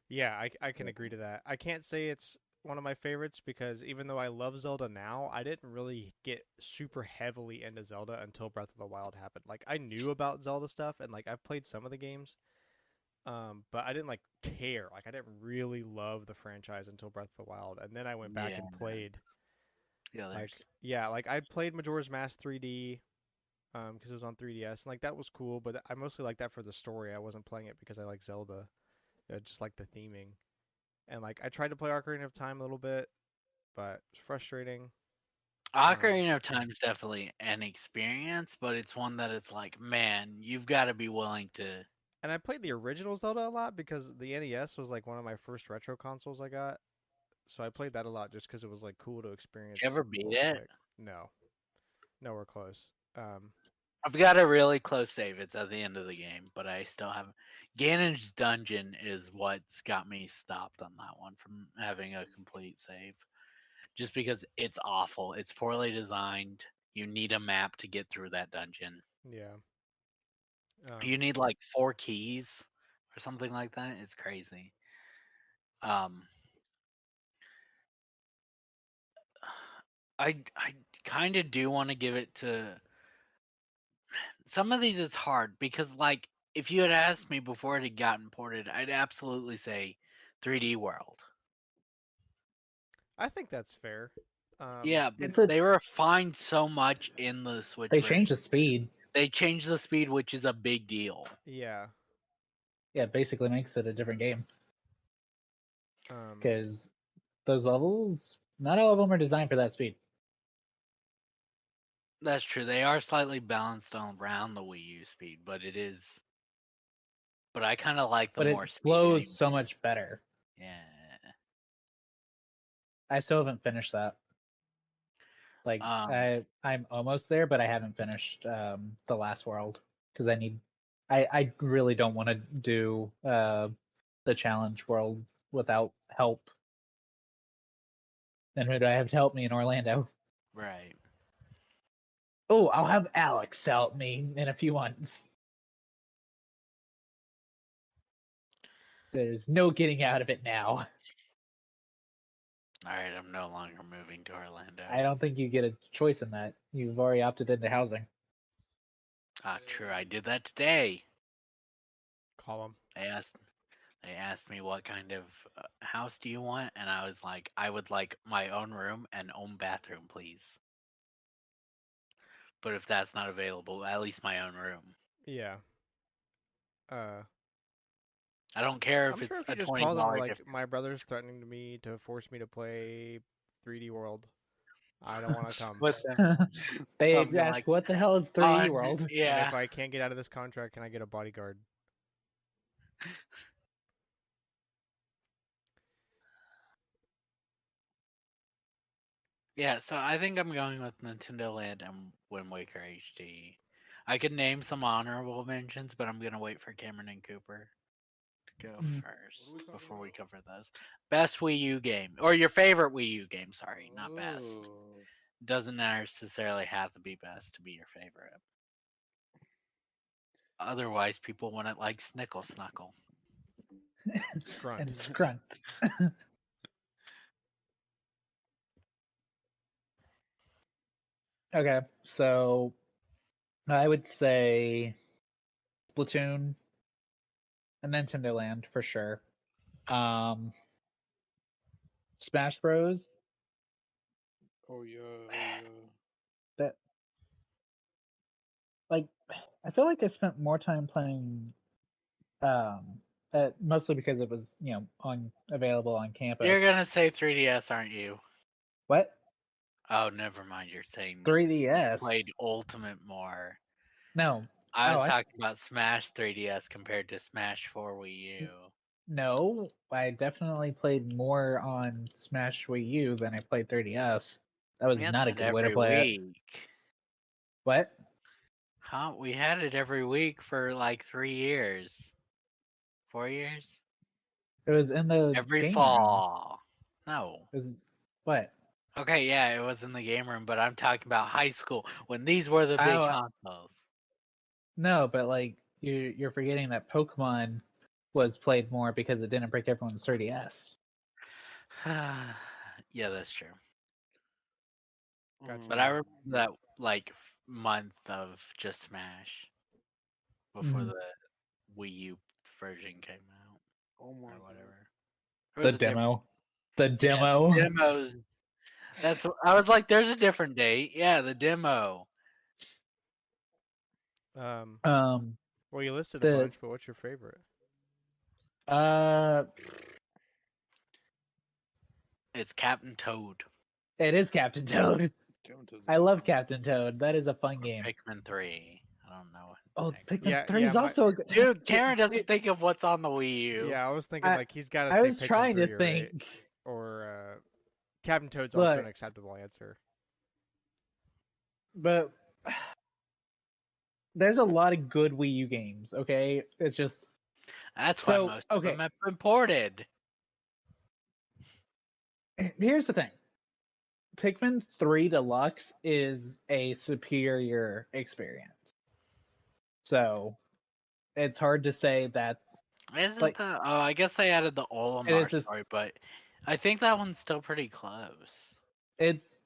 Yeah, I can agree to that. I can't say it's one of my favorites because even though I love Zelda now, I didn't really get super heavily into Zelda until Breath of the Wild happened. Like I knew about Zelda stuff and like I've played some of the games, but I didn't like care. Like I didn't really love the franchise until Breath of the Wild, and then I went back Yeah, and played. the Like others. yeah, like I played Majora's Mask 3D, because it was on 3DS, and like that was cool. But I mostly like that for the story. I wasn't playing it because I like Zelda. I just like the theming. And like I tried to play Ocarina of Time a little bit, but it's frustrating. Um, Ocarina of Time is definitely an experience, but it's one that it's like, man, you've got to be willing to. and I played the original Zelda a lot because the NES was like one of my first retro consoles I got. So I played that a lot just because it was like cool to Did you experience ever beat real it? quick. No, nowhere close. I've got a really close save. It's at the end of the game, but I still haven't. Ganon's dungeon is what's got me stopped on that one from having a complete save. Just because it's awful. It's poorly designed. You need a map to get through that dungeon. Yeah. You need like 4 keys or something like that. It's crazy. Um, I kind of do want to give it to some of these. It's hard because like if you had asked me before it had gotten ported, I'd absolutely say 3D World. I think that's fair. Yeah, but it's a they refined so much in the Switch they version. change the speed. They changed the speed, which is a big deal. Yeah. Yeah, it basically makes it a different game Um, because those levels, not all of them are designed for that speed. That's true. They are slightly balanced on around the Wii U speed, but it is. But I kind of like the But more it speed flows anyway. so much better. Yeah. I still haven't finished that. Like Um. I'm almost there, but I haven't finished the last world because I really don't want to do the challenge world without help. And who do I have to help me in Orlando? Right. Oh, I'll have Alex help me in a few months. There's no getting out of it now. All right. I'm no longer moving to Orlando. I don't think you get a choice in that. You've already opted into housing. Ah, true. I did that today. call them. They asked. They asked me what kind of house do you want, and I was like, I would like my own room and own bathroom, please. But if that's not available, at least my own room. Yeah. Uh, I don't care if I'm sure it's if you a just twenty call them dollar like difference. my brother's threatening to me to force me to play 3D World, I don't want to come. What the? They I'll be ask, like, what the hell is 3D World? And yeah. if I can't get out of this contract, can I get a bodyguard? Yeah, so I think I'm going with Nintendo Land and Wind Waker HD. I could name some honorable mentions, but I'm gonna wait for Cameron and Cooper. go Mm. first What are we talking before we about? cover those. Best Wii U game, or your favorite Wii U game? Sorry, not best. Oh. Doesn't necessarily have to be best to be your favorite. Otherwise, people wouldn't like Snickle Snuckle. Scrunt. And Scrunt. Okay, so I would say Splatoon and Nintendo Land for sure. Smash Bros. Oh yeah. Oh yeah. That like I feel like I spent more time playing mostly because it was on available on campus. You're gonna say 3DS, aren't you? What? Oh, never mind. You're saying you 3DS? played Ultimate more. No. I was I talking about Smash 3DS compared to Smash 4 Wii U. no. I definitely played more on Smash Wii U than I played 3DS. That was We had not a that good way to every play it. week. What? Huh? We had it every week for like 3 years. 4 years? It was in the Every game room. fall. No. It was what? Okay, yeah, it was in the game room, but I'm talking about high school when these were the big Oh, consoles. no, but like you're forgetting that Pokemon was played more because it didn't break everyone's 3DS. Yeah, that's true. Gotcha. But I remember that like month of just Smash before Mhm. the Wii U version came out Oh my or god. whatever. There The was a different demo. The yeah, demo. demos. That's what I was like. There's a different date. Yeah, the demo. Um, Um well, you listed a the bunch, but what's your favorite? uh It's Captain Toad. it is Captain Toad. Kevin Toad's I a good love one. Captain Toad. That is a fun game. Pikmin 3. I don't know. Oh, Actually. Pikmin Yeah, 3 yeah, is also a good. Dude, Karen doesn't think of what's on the Wii U. Yeah, I was thinking I like he's got to I say was Pikmin trying to 3 or eight, think. or Captain Toad's also Look, an acceptable answer. but there's a lot of good Wii U games, okay? It's just That's why so most of them okay. have been ported. Here's the thing. Pikmin 3 Deluxe is a superior experience. So it's hard to say that's Isn't like the oh I guess they added the it is Olimar just story, but I think that one's still pretty close. it's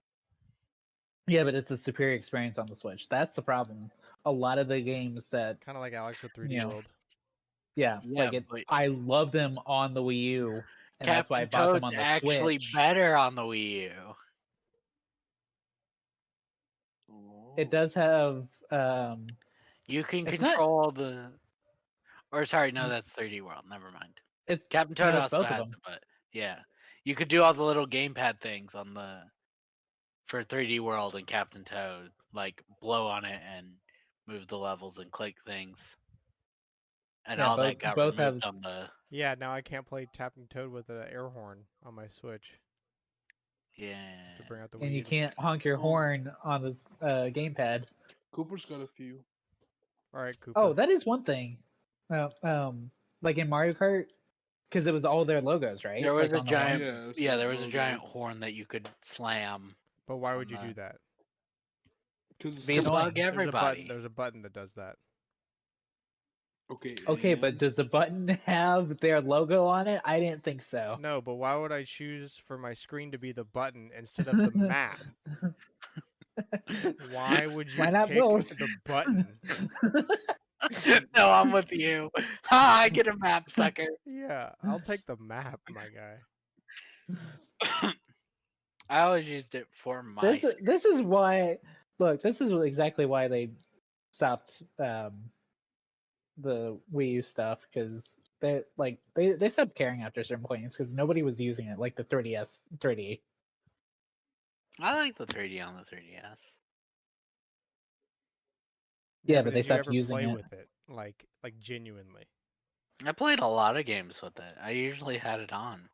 yeah, but it's a superior experience on the Switch. That's the problem. A lot of the games that Kind of like Alex with 3D you know, World. yeah, Yeah, like it. but I love them on the Wii U, and that's why I Captain bought them Toad's on the actually Switch. better on the Wii U. It Oh. does have. You can It's not. control the or sorry, no, that's 3D World. Never mind. It's Captain Toad no. It's also both of has them. it, but yeah. You could do all the little gamepad things on the for 3D World and Captain Toad, like blow on it and move the levels and click things. And Yeah, all both that got both removed have. on the Yeah, now I can't play Captain Toad with an air horn on my Switch yeah. to bring out the And Wii you U. can't honk your horn on this gamepad. Cooper's got a few. All right, Cooper. Oh, that is one thing. Like in Mario Kart, because it was all their logos, right? There was Like a on the horn. giant Yeah, it's yeah, the there was a logo. giant horn that you could slam But why on would you do the that? Because it's Be to too annoying. bug much. There's a button. everybody. There's a button that does that. Okay. Okay, but And does the button have their logo on it? I didn't think so. No, but why would I choose for my screen to be the button instead of the map? Why would you Why not pick both? the button? No, I'm with you. Ha! I get a map, sucker. Yeah, I'll take the map, my guy. I always used it for my. This is why. Look, this is exactly why they stopped the Wii U stuff because they stopped caring after certain points because nobody was using it like the 3DS 3D. I like the 3D on the 3DS. Yeah, Yeah, but but they did you stopped ever using play it. with it? Like genuinely? I played a lot of games with it. I usually had it on,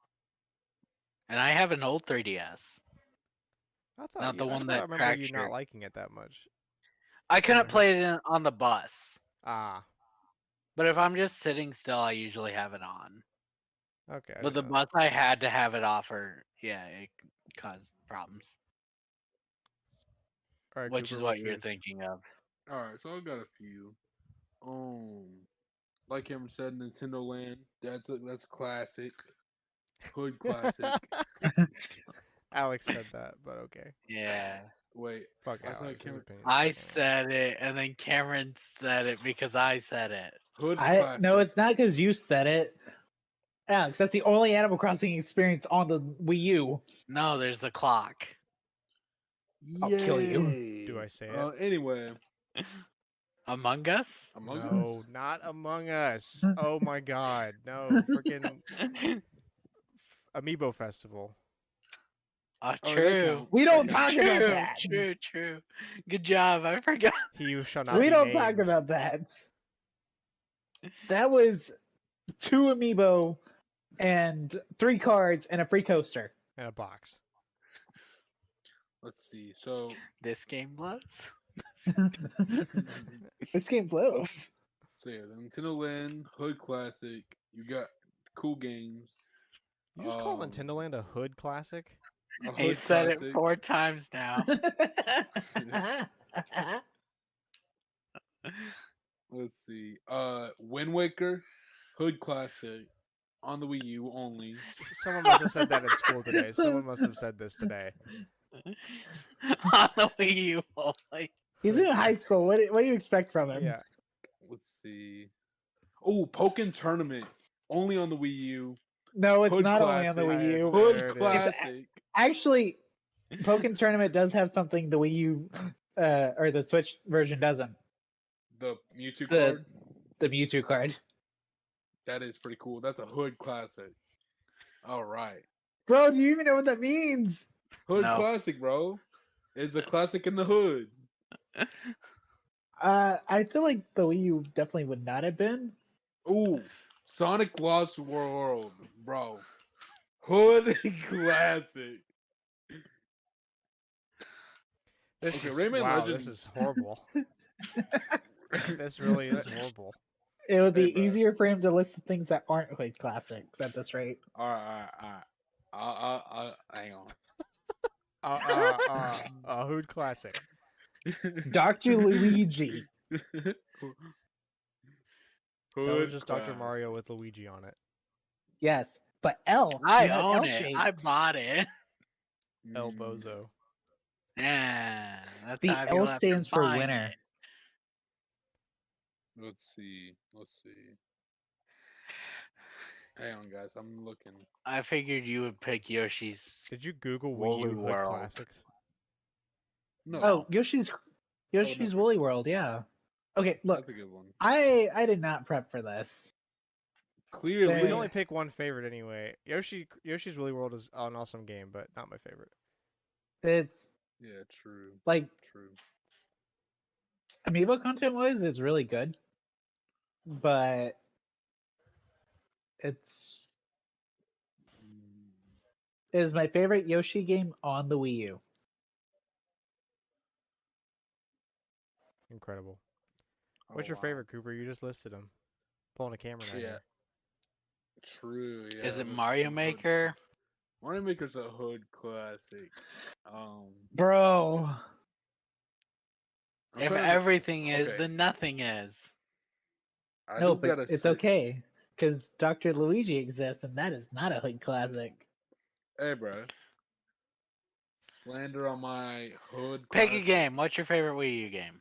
and I have an old 3DS, not the I one thought I that remember you cracked not your. liking it that much. I When you couldn't had play it on the bus. ah, But if I'm just sitting still, I usually have it on. Okay. I But the didn't know. months I had to have it off, or yeah, it caused problems. All right, Which Cooper, is what what's you're yours? thinking of. All right, so I got a few. Like Cameron said, Nintendo Land. That's classic. Hood classic. Alex said that, but okay. Yeah. Wait, Fuck I thought Alex. His Cameron. opinion's I fucking wrong. said it, and then Cameron said it because I said it. Hood No, classic. it's not because you said it, Alex. That's the only Animal Crossing experience on the Wii U. No, there's the clock. I'll kill you. Yay. Do I say it? Anyway, Among Us? Among No, Us. not Among Us. Oh my god, no! Freaking Amiibo Festival. Oh, Oh, that true. counts. We That don't counts. talk about True, that. true. Good job. I forgot. He who shall not We be don't named. talk about that. That was 2 amiibo and 3 cards and a free coaster. In a box. Let's see. So, This game blows. This game blows. so yeah, the Nintendo Land Hood classic. You got cool games. You just call Um, Nintendo Land a hood classic? A He Hood said classic. it 4 times now. Let's see. Wind Waker, Hood classic, on the Wii U only. Someone must have said that at school today. Someone must have said this today. On the Wii U only. He's in high school. What do you expect from him? Yeah. Let's see. Oh, Pokken Tournament, only on the Wii U. No, it's Hood not only on the classic. Wii U. Hood There it is. classic. Actually, Pokken Tournament does have something the Wii U or the Switch version doesn't. The Mewtwo The- card. The Mewtwo card. That is pretty cool. That's a Hood classic. All right. Bro, do you even know what that means? Hood No. classic, bro. It's a classic in the hood. I feel like the Wii U definitely would not have been. Ooh, Sonic Lost World, bro. Hood classic. This Okay, is Rayman wow. Legends. This is horrible. This really is horrible. It would be Hey, bro. easier for him to list the things that aren't Hood classics at this rate. All right. Hang on. Hood classic. Dr. Luigi. That was just Dr. Mario with Luigi on it. Yes, but L. I you had own L it. shape. I bought it. El Mm, Bozo. Yeah, that's The how I feel L after stands for buying winner. it. Let's see. Hang on, guys. I'm looking. I figured you would pick Yoshi's. Did you Google Wii Woolly U Hood World. classics? No. Oh, Yoshi's no. Woolly World, yeah. Okay, look, That's a good one. I did not prep for this. Clearly. You Hey. can only pick one favorite anyway. Yoshi's Woolly World is an awesome game, but not my favorite. It's Yeah, true. like True. amiibo content wise, it's really good, but it's Mm, it is my favorite Yoshi game on the Wii U. Incredible. oh, What's your wow. favorite, Cooper? You just listed them. Pulling a camera now. Yeah. Here. True. Yeah. Is it this is Mario some hood- Maker? Mario Maker's a hood classic. Bro, I'm If trying to- everything is, okay. then nothing is. I no, do but gotta it's say, okay because Dr. Luigi exists, and that is not a Hood classic. Hey, bro. Slander on my hood. Pick a classic. game. What's your favorite Wii U game?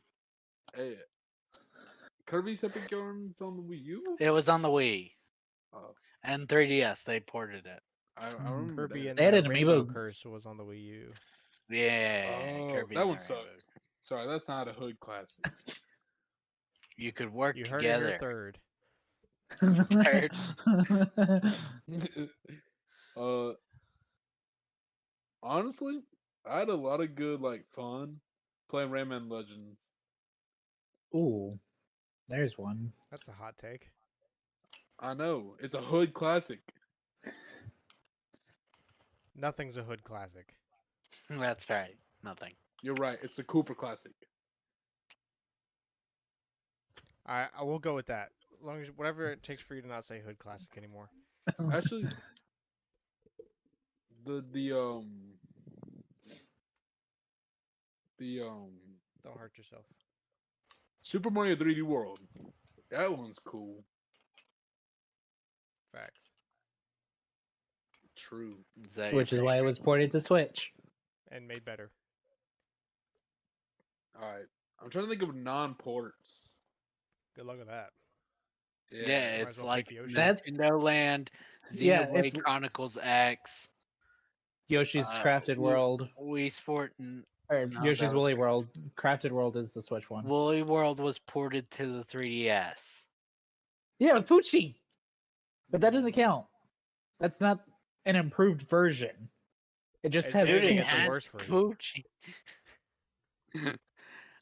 Hey, Kirby's Epic Yarns on the Wii U. It was on the Wii Oh, and 3DS. They ported it. I Mm. remember Kirby that. and They had the an Rainbow amiibo. Curse was on the Wii U. Yeah, Oh, Kirby. that and one the sucked. Rainbow. Sorry, that's not a hood classic. You could work You heard it here together. third. uh, honestly, I had a lot of good fun playing Rayman Legends. Ooh, there's one. That's a hot take. I know it's a hood classic. Nothing's a hood classic. That's right. Nothing. You're right. It's a Cooper classic. I will go with that. As long as whatever it takes for you to not say Hood Classic anymore. Actually, the the um the Don't hurt yourself. Super Mario 3D World. That one's cool. Facts. True. Is that Which your is why it was ported to Switch. And made better. All right. I'm trying to think of non-ports. Good luck with that. Yeah, Might as it's well like pick Yoshi. That's Nintendo Land, yeah, Xenoblade it's Chronicles X, Yoshi's Crafted World Wii Sport, and or no, that Yoshi's was Woolly World. Crafted World is the Switch one. Woolly World was ported to the 3DS. Yeah, with Poochie, but that doesn't count. That's not an improved version. It just If has anything, Dude, it it's a has worse version. Poochie.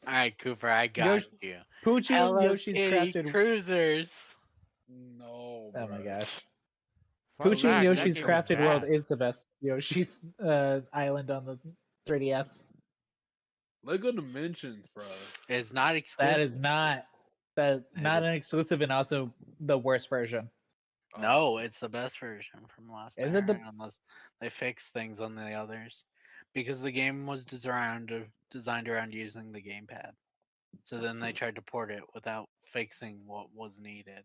All right, Cooper, I got Yoshi- you. Poochie and Hello Yoshi's Kitty Crafted. Cruisers. No, Oh bro. my gosh. Fun Poochie and fact, that Yoshi's game was Crafted World bad. is the best Yoshi's Island on the 3DS. Lego Dimensions, bro. It's not That exclusive. is not not an exclusive and also the worst version. No, it's the best version from last Is time, it the unless they fix things on the others. Because the game was designed around using the gamepad. So then they tried to port it without fixing what was needed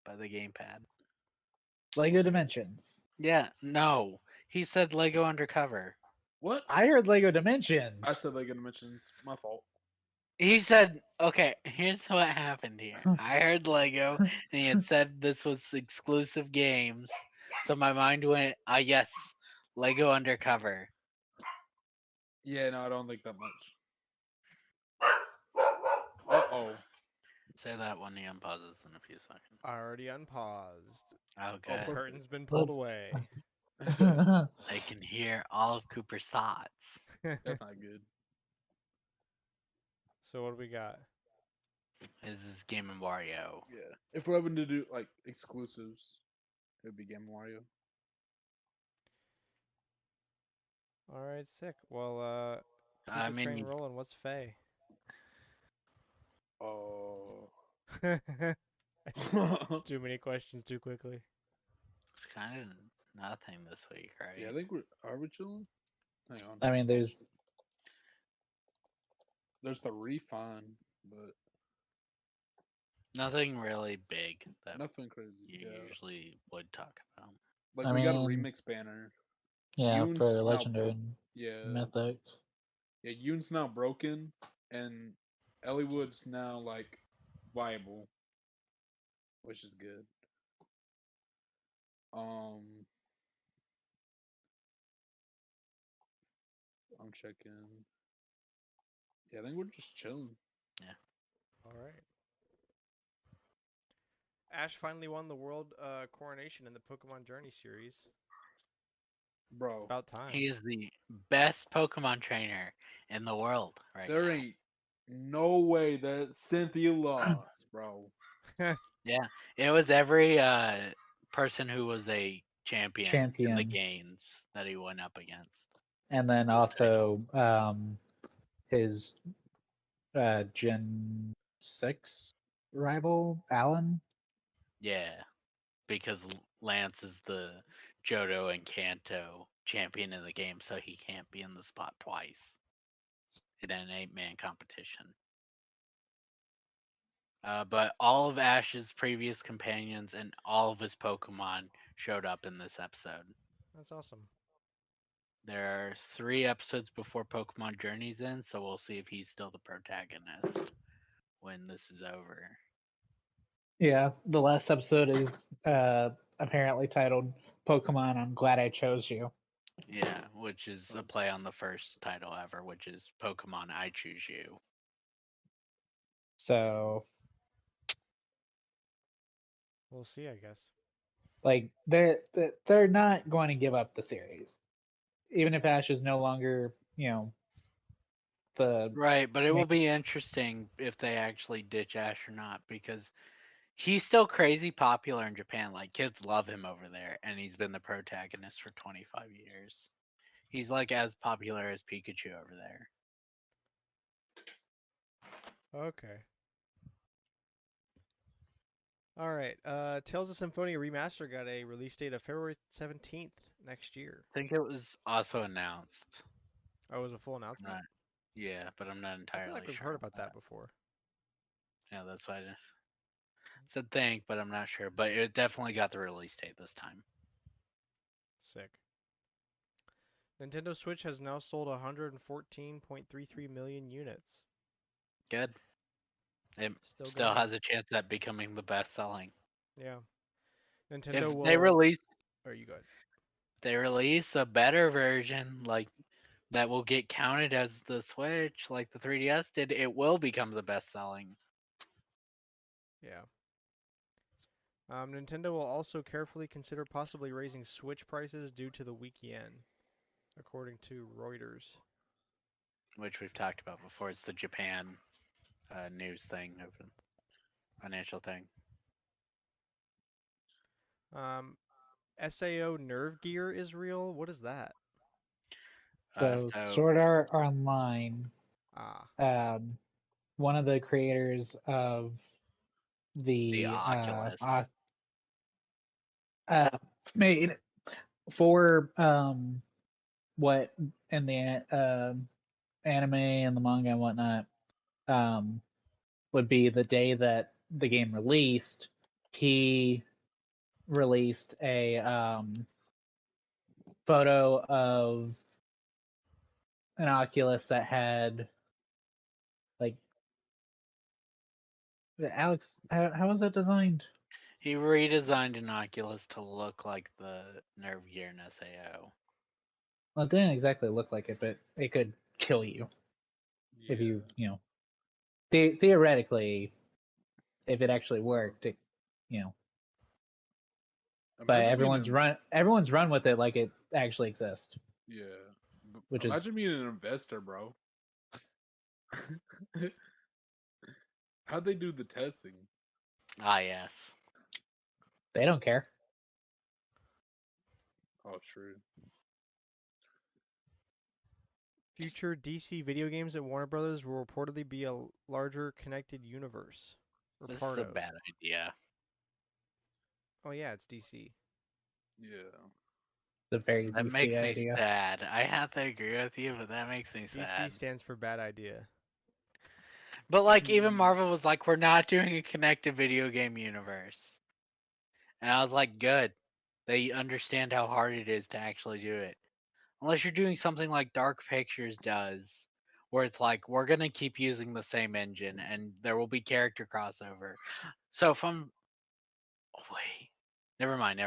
by the gamepad. Lego Dimensions? Yeah, no. He said Lego Undercover. What? I heard Lego Dimensions. I said Lego Dimensions. My fault. He said, okay, here's what happened here. I heard Lego, and he had said this was exclusive games. So my mind went, yes, Lego Undercover. Yeah, no, I don't think that much. Uh-oh. Say that when he unpauses in a few seconds. Already unpaused. Oh, Oh, good. The perfect. curtain's been pulled Let's- away. I can hear all of Cooper's thoughts. That's not good. So what do we got? This is Game and Wario. Yeah. If we're having to do like exclusives, it would be Game Mario. All right, sick. Well, keep I the mean, train rolling. What's Faye? Oh. Too many questions too quickly. it's kind of nothing this week, right? Yeah, I think are we chilling? Hang on. I mean, there's There's the refund, but Nothing really big that nothing crazy. you Yeah. usually would talk about. Like I we got a mean, remix banner. yeah, Yoon's for now Legendary and Yeah. Mythic. Yeah, Yoon's now broken and Elliewood's now like viable. Which is good. I'm checking. Yeah, I think we're just chilling. All right. Ash finally won the world coronation in the Pokemon Journey series. Bro, About time. He is the best Pokemon trainer in the world right there now. ain't no way that Cynthia lost, bro. Yeah, it was every person who was a champion in the Champion. games that he went up against. And then also his Gen 6 rival, Alan. Yeah, because Lance is the Johto and Kanto champion in the game, so he can't be in the spot twice in an 8-man competition. But all of Ash's previous companions and all of his Pokemon showed up in this episode. That's awesome. There are 3 episodes before Pokemon Journeys in, so we'll see if he's still the protagonist when this is over. Yeah, the last episode is apparently titled Pokemon I'm Glad I Chose You. Yeah, which is a play on the first title ever, which is Pokemon I Choose You. So, We'll see, I guess. like, they're not going to give up the series. Even if Ash is no longer, the Right, but it main will be interesting if they actually ditch Ash or not, because he's still crazy popular in Japan. Like, kids love him over there, and he's been the protagonist for 25 years. He's like as popular as Pikachu over there. Okay. All right. Tales of Symphonia Remaster got a release date of February 17th next year. I think it was also announced. Oh, it was a full I'm announcement? not, yeah, but I'm not I entirely feel like we've sure. heard on about that before. Yeah, that's why I said think, but I'm not sure. But it definitely got the release date this time. Sick. Nintendo Switch has now sold 114.33 million units. Good. It Still still going. has a chance at becoming the best selling. Yeah. If Nintendo they will. release Are you good? they release a better version like that will get counted as the Switch like the 3DS did, it will become the best selling. Yeah. Nintendo will also carefully consider possibly raising Switch prices due to the weak yen, according to Reuters. Which we've talked about before. It's the Japan news thing, financial thing. SAO Nerve Gear is real. What is that? So So Sword Art Online, Ah, um, one of the creators of the the Oculus. made for what in the anime and the manga and whatnot um, would be the day that the game released. He released a photo of an Oculus that had like Alex. How was that designed? He redesigned an Oculus to look like the Nerve Gear in SAO. Well, it didn't exactly look like it, but it could kill you if Yeah. you know. Theoretically, if it actually worked, it, you know. But Imagine being an everyone's run with it like it actually exists, yeah. which is Imagine being an investor, bro. How'd they do the testing? Ah, yes. they don't care. Oh, true. future DC video games at Warner Brothers will reportedly be a larger connected universe. Or This is part a of. bad idea. Oh yeah, it's DC. Yeah. The very That DC makes me idea. sad. I have to agree with you, but that makes me DC sad. stands for bad idea. But like even Mm, Marvel was like, we're not doing a connected video game universe. And I was like, good. They understand how hard it is to actually do it. Unless you're doing something like Dark Pictures does, where it's like, we're going to keep using the same engine and there will be character crossover. So if I'm. Oh, wait. Never mind.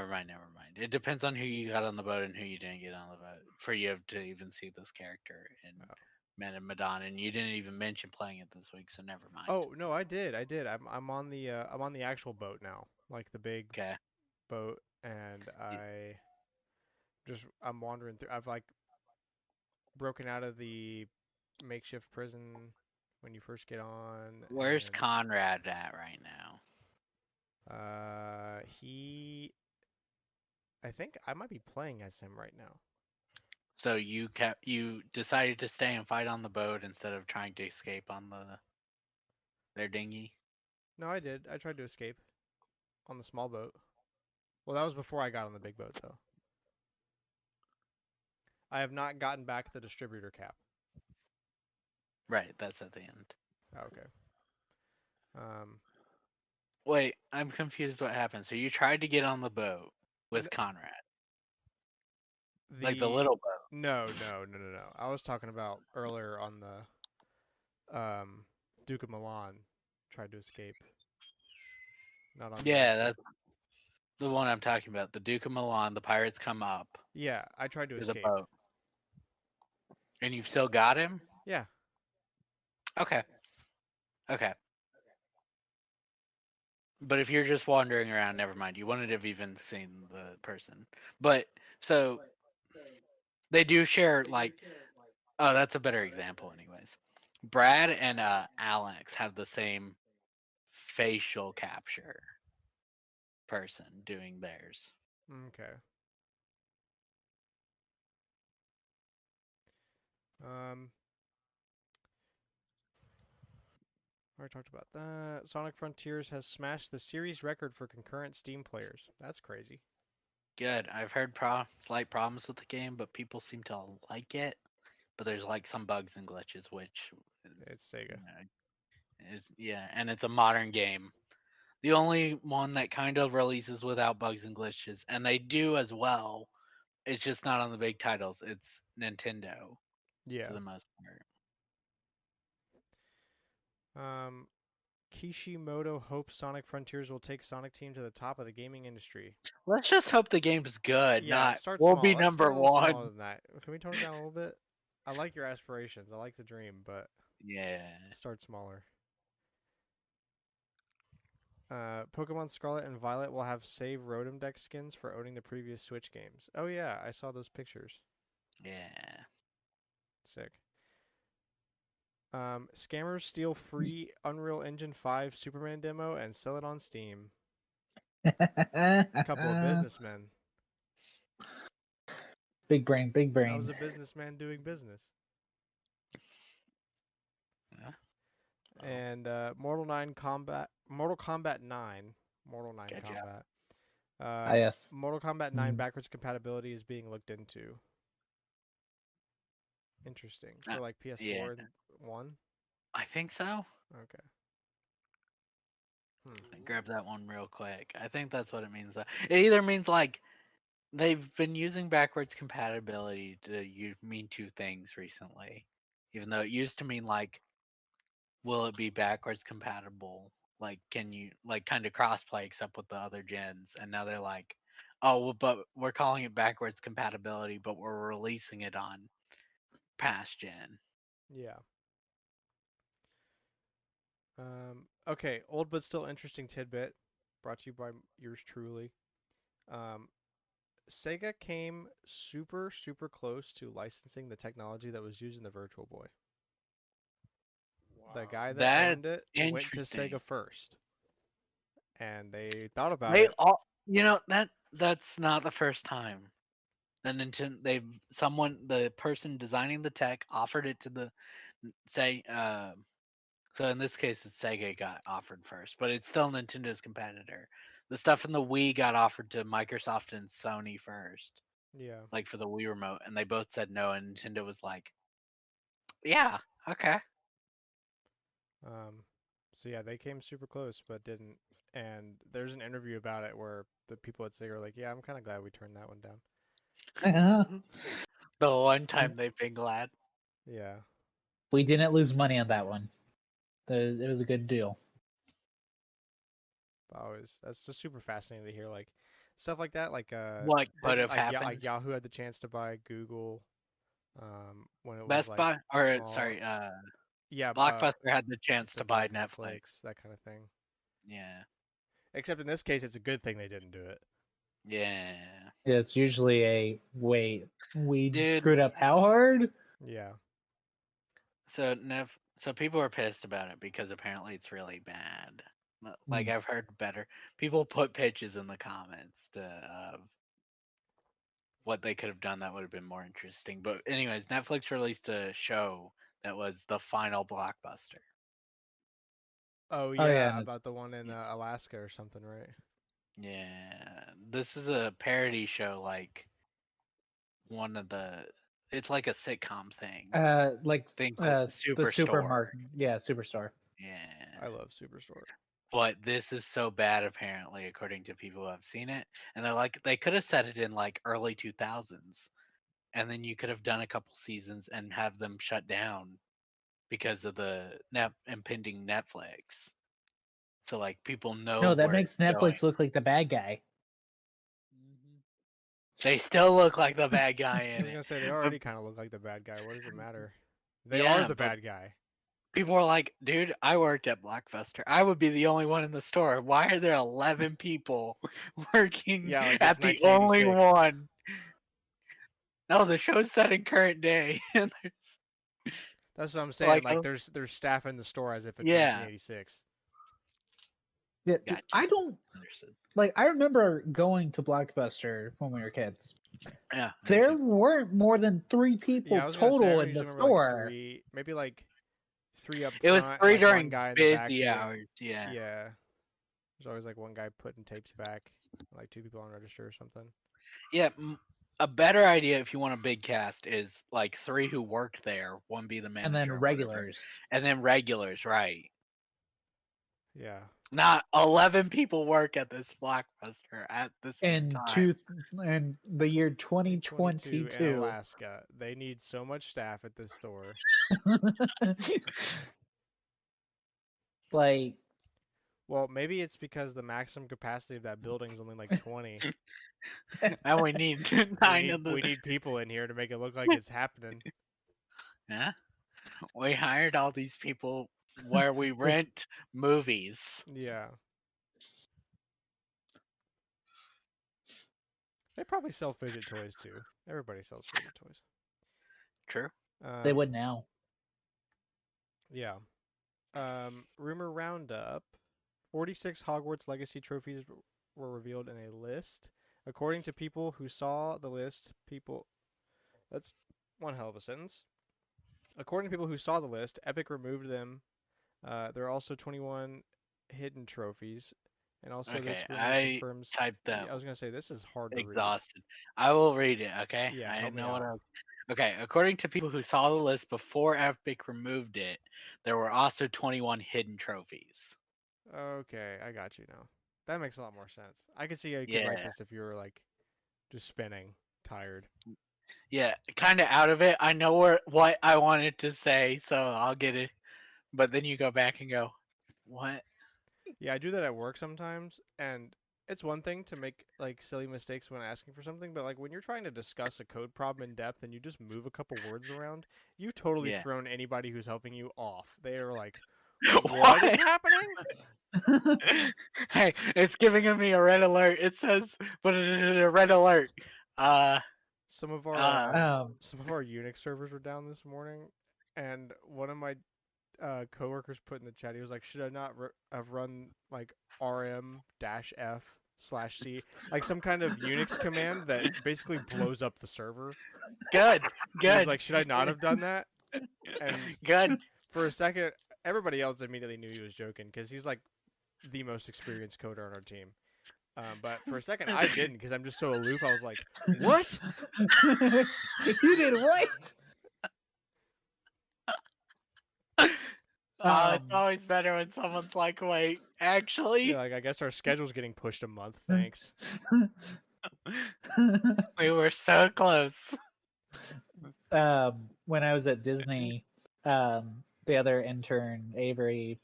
It depends on who you got on the boat and who you didn't get on the boat for you to even see this character in Oh. Man and Madonna. And you didn't even mention playing it this week, so never mind. Oh no, I did. I'm on the actual boat now, like the big Okay. boat, and I'm wandering through. I've like broken out of the makeshift prison when you first get on, Where's and Conrad at right now? he. I think I might be playing as him right now. So you decided to stay and fight on the boat instead of trying to escape on their dinghy. No, I did. I tried to escape on the small boat. Well, that was before I got on the big boat, though. I have not gotten back the distributor cap. Right, that's at the end. Okay. Um, Wait, I'm confused what happened. So you tried to get on the boat with n- Conrad. Like the the little boat. no. I was talking about earlier on the Duke of Milan tried to escape, not on the Yeah, airship. that's the one I'm talking about. The Duke of Milan, the pirates come up Yeah, I tried to to the escape. boat. And you've still got him? Yeah. Okay. Okay. But if you're just wandering around, never mind. You wouldn't have even seen the person. But so they do share like oh, that's a better example anyways. Brad and Alex have the same facial capture person doing theirs. Okay. Um. already talked about that. Sonic Frontiers has smashed the series record for concurrent Steam players. That's crazy. Good. I've heard slight problems with the game, but people seem to like it. But there's like some bugs and glitches, which It's Sega. yeah, and it's a modern game. The only one that kind of releases without bugs and glitches, and they do as well. It's just not on the big titles. It's Nintendo Yeah. for the most part. Kishimoto hopes Sonic Frontiers will take Sonic Team to the top of the gaming industry. Let's just hope the game's good. Yeah, Not start we'll small. be Let's number start a little smaller one. than that. Can we tone it down a little bit? I like your aspirations. I like the dream, but Yeah. start smaller. Pokemon Scarlet and Violet will have save Rotom deck skins for owning the previous Switch games. Oh yeah, I saw those pictures. Yeah. Sick. Scammers steal free Unreal Engine 5 Superman demo and sell it on Steam. A couple of businessmen. Big brain, big That was brain. a businessman doing business. Yeah. And Mortal Kombat 9 Good job. Combat. Yes. Mortal Kombat 9 Mm. backwards compatibility is being looked into. Interesting. For like PS4 yeah. and 1? I think so. Okay. Grab that one real quick. I think that's what it means. It either means like they've been using backwards compatibility to mean two things recently, even though it used to mean like, will it be backwards compatible? Like, can you like kind of crossplay except with the other gens? And now they're like, oh, well, but we're calling it backwards compatibility, but we're releasing it on past gen. Yeah. Okay, old but still interesting tidbit brought to you by yours truly. Sega came super, super close to licensing the technology that was used in the Virtual Boy. The guy that That's owned it went to interesting. Sega first, and they thought about They it. all, that's not the first time. The the person designing the tech offered it to the say so in this case it's Sega got offered first, but it's still Nintendo's competitor. The stuff in the Wii got offered to Microsoft and Sony first, Yeah. like for the Wii remote, and they both said no, and Nintendo was like, yeah, okay. So yeah, they came super close, but didn't. And there's an interview about it where the people at Sega are like, "Yeah, I'm kind of glad we turned that one down." The one time they've been glad. Yeah. We didn't lose money on that one. It was a good deal. That's just super fascinating to hear, like stuff like that. Like What could have like happened? Yahoo had the chance to buy Google, when it was Best like Buy, or small. sorry, Yeah, Blockbuster had the chance instead to of buy doing Netflix. that kind of thing. Yeah. Except in this case, it's a good thing they didn't do it. Yeah. It's usually a wait. We Dude. screwed up how hard? Yeah. So people are pissed about it because apparently it's really bad. Like Hmm. I've heard better. People put pitches in the comments of what they could have done that would have been more interesting. But anyways, Netflix released a show that was the final blockbuster. Oh Oh, yeah, yeah. about the one in Alaska or something, right? Yeah. This is a parody show, like one of the. It's like a sitcom thing. Like Think the Superstore. Yeah, Superstore. Yeah. I love Superstore. But this is so bad apparently according to people who have seen it, and they're like they could have set it in like early 2000s, and then you could have done a couple seasons and have them shut down because of the impending Netflix, so like people know No, that where makes it's going. Netflix look like the bad guy. They still look like the bad guy I in was it. gonna say they But, already kind of look like the bad guy. What does it matter? They are yeah, the but bad guy. people are like, dude, I worked at Blockbuster. I would be the only one in the store. Why are there 11 people working Yeah, like it's at the only 1986. one? No, the show's set in current day. And there's That's what I'm saying. like, Like there's staff in the store as if it's yeah, 1986. Yeah, gotcha. I don't Understood. like. I remember going to Blockbuster when we were kids. Yeah, There weren't more than 3 Yeah, people I was gonna say I total only in the usually remember like store. 3, maybe like 3 up It was front and 3 like one during guy in the back busy doing. hours. Yeah. Yeah. There's always like one guy putting tapes back, like 2 people on register or something. Yeah. A better idea if you want a big cast is like 3 who work there, one be the manager, And then or whatever, regulars. and then regulars, right? Yeah. Not 11 people work at this blockbuster at the same In time. in the year 2022 in 2022. Alaska. They need so much staff at this store. Like, Well, maybe it's because the maximum capacity of that building is only like 20. And we need we 9 need of the. we need people in here to make it look like it's happening. Yeah. We hired all these people where we rent movies. Yeah. They probably sell fidget toys too. Everybody sells fidget toys. True. they would now. Yeah. Rumor roundup. 46 Hogwarts Legacy trophies were revealed in a list. According to people who saw the list, that's one hell of a sentence. According to people who saw the list, Epic removed them. There are also 21 hidden trophies. And also this Okay, rumor I confirms typed that. I was going to say this is hard to read. Exhausted. I will read it, okay? Yeah, I help me know what out. else. Okay, according to people who saw the list before Epic removed it, there were also 21 hidden trophies. Okay, I got you now. That makes a lot more sense. I could see how you could write Yeah. this if you were like just spinning, tired. Yeah, kind of out of it. I know what I wanted to say, so I'll get it. But then you go back and go, what? Yeah, I do that at work sometimes, and it's one thing to make like silly mistakes when asking for something, but like when you're trying to discuss a code problem in depth and you just move a couple words around, you totally Yeah. thrown anybody who's helping you off. They are like, What? "What is happening?" Hey, it's giving me a red alert. It says, but a red alert. Some of our Um, some of our Unix servers were down this morning, and one of my coworkers put in the chat, he was like, "Should I not have run like rm-f/c, like some kind of Unix command that basically blows up the server?" Good, He was good, like, "Should I not have done that?" And good. for a second, everybody else immediately knew he was joking because he's like the most experienced coder on our team. But for a second, I didn't because I'm just so aloof. I was like, "What?" you did what? It's always better when someone's like, wait, actually, Yeah, like I guess our schedule's getting pushed a month. Thanks. we were so close. When I was at Disney, the other intern, Avery,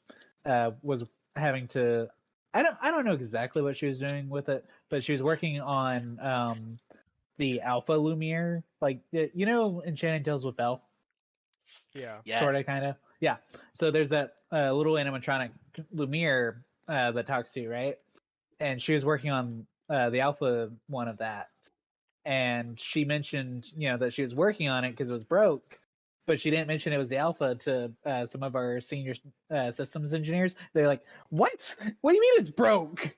was having to. I don't know exactly what she was doing with it, but she was working on the Alpha Lumiere, like you know, Enchanted Tales with Belle. Yeah. Yeah. Sort of, kind of. Yeah. So there's that little animatronic Lumiere that talks to you, right? And she was working on the alpha one of that. And she mentioned, that she was working on it because it was broke, but she didn't mention it was the alpha to some of our senior systems engineers. They're like, "What? What do you mean it's broke?"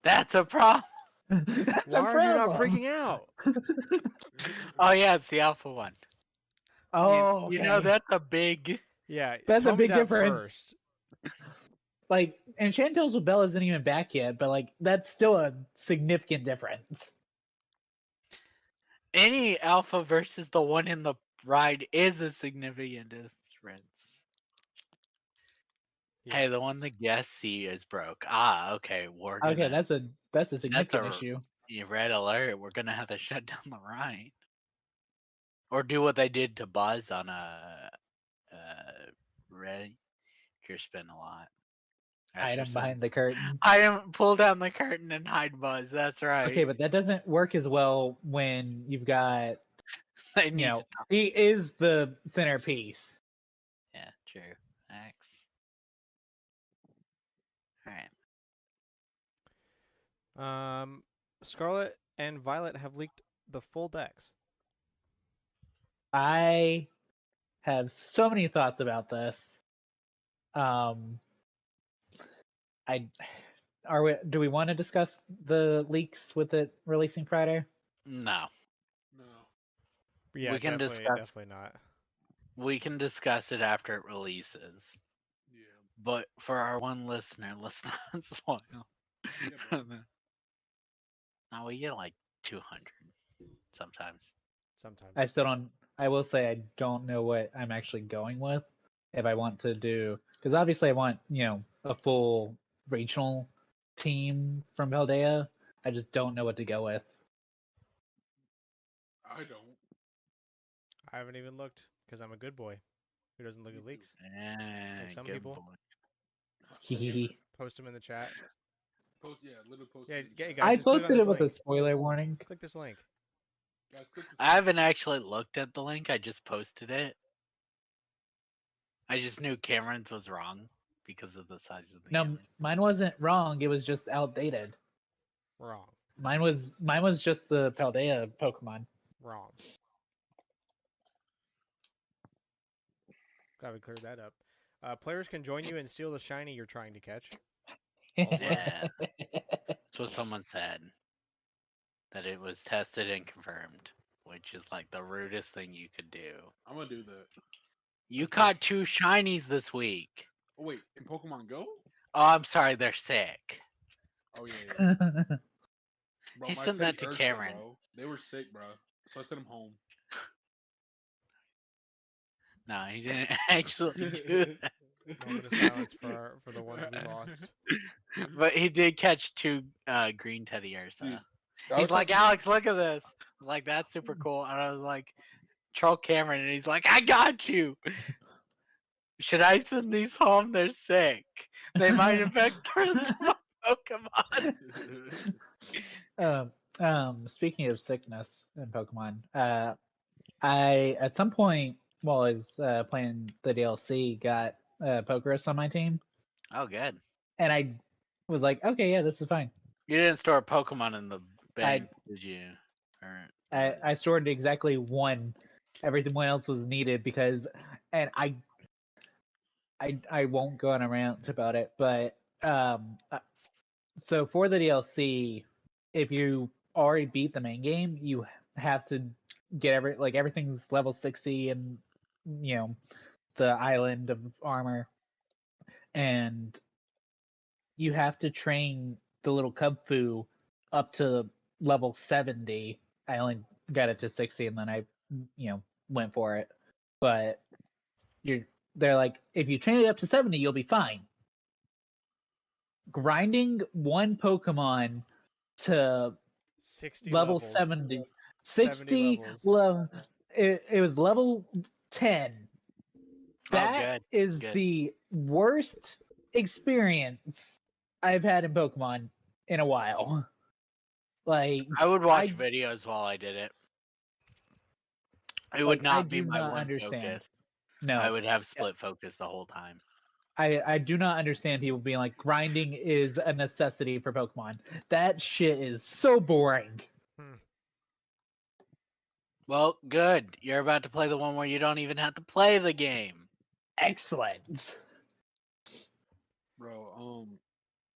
That's a problem. That's Why a are you not problem. freaking out? Oh yeah, it's the alpha one. Oh, You know okay. that's a big. Yeah, That's tell a me big that difference. first. Like, and Chantel's with Belle isn't even back yet, but like that's still a significant difference. Any alpha versus the one in the ride is a significant difference. Yeah. Hey, the one the guest see is broke. Ah, okay, we're gonna. Okay, that's a significant a- issue. Red alert. We're gonna have to shut down the ride, or do what they did to Buzz on a red. You're spin a lot. Item behind the curtain. I am pull down the curtain and hide Buzz. That's right. Okay, but that doesn't work as well when you've got, They need to talk. he is the centerpiece. Yeah, true. X. All right. Scarlet and Violet have leaked the full decks. I have so many thoughts about this. Do we want to discuss the leaks with it releasing Friday? No. No. Yeah, We can definitely, discuss- definitely not. We can discuss it after it releases. Yeah. But for our one listener, let's not spoil. Yeah, bro. No, we get like 200 sometimes. Sometimes. I still don't. I will say I don't know what I'm actually going with if I want to do, because obviously I want a full regional team from Paldea. I just don't know what to go with. I don't. I haven't even looked because I'm a good boy who doesn't look Me at too. leaks. Like some Good people. boy. Hehehe. Post them in the chat. Literally post Yeah, it in the chat. guys, I just click on posted this it with a link. spoiler warning. Click this link. Guys, click the I haven't actually looked at the link. I just posted it. I just knew Cameron's was wrong because of the size of the No, image. mine wasn't wrong. It was just outdated. Wrong. Mine was just the Paldea Pokemon. Wrong. Glad we cleared that up. Players can join you and steal the shiny you're trying to catch. Also. Yeah, that's what someone said. That it was tested and confirmed, which is like the rudest thing you could do. I'm gonna do that. You caught 2 shinies this week. Oh wait, in Pokemon Go? Oh, I'm sorry, they're sick. Oh yeah. Bro, He my sent that Teddy to Ursa, Cameron. bro. They were sick, bro. So I sent them home. No, he didn't actually do that. Moment of silence for the ones we lost. But he did catch 2 green Teddy Ursa. Dude, I He's was like, talking- Alex, look at this. I was like, that's super cool. And I was like, troll Cameron, and he's like, I got you. Should I send these home? They're sick. They might infect the rest of my Pokemon. Speaking of sickness in Pokemon, I at some point while I was playing the DLC got Pokerus on my team, Oh, good. and I was like, okay, yeah, this is fine. You didn't store a Pokemon in the bank, did you? Or, I stored exactly one. Everything else was needed because, and I won't go on a rant about it, but so for the DLC, if you already beat the main game, you have to get everything's level 60 and the island of armor, and you have to train the little Cubfu up to level 70. I only got it to 60 and then I went for it. But they're like, if you train it up to 70, you'll be fine. Grinding one Pokemon to 60 level levels. 70, 70 levels. It was level 10. That good. is Good. the worst experience I've had in Pokemon in a while. Like, I would watch videos while I did it. It would I not be do my not one understand. focus. No, I would have split focus the whole time. I do not understand people being like, grinding is a necessity for Pokemon. That shit is so boring. Well, good. You're about to play the one where you don't even have to play the game. Excellent. Bro,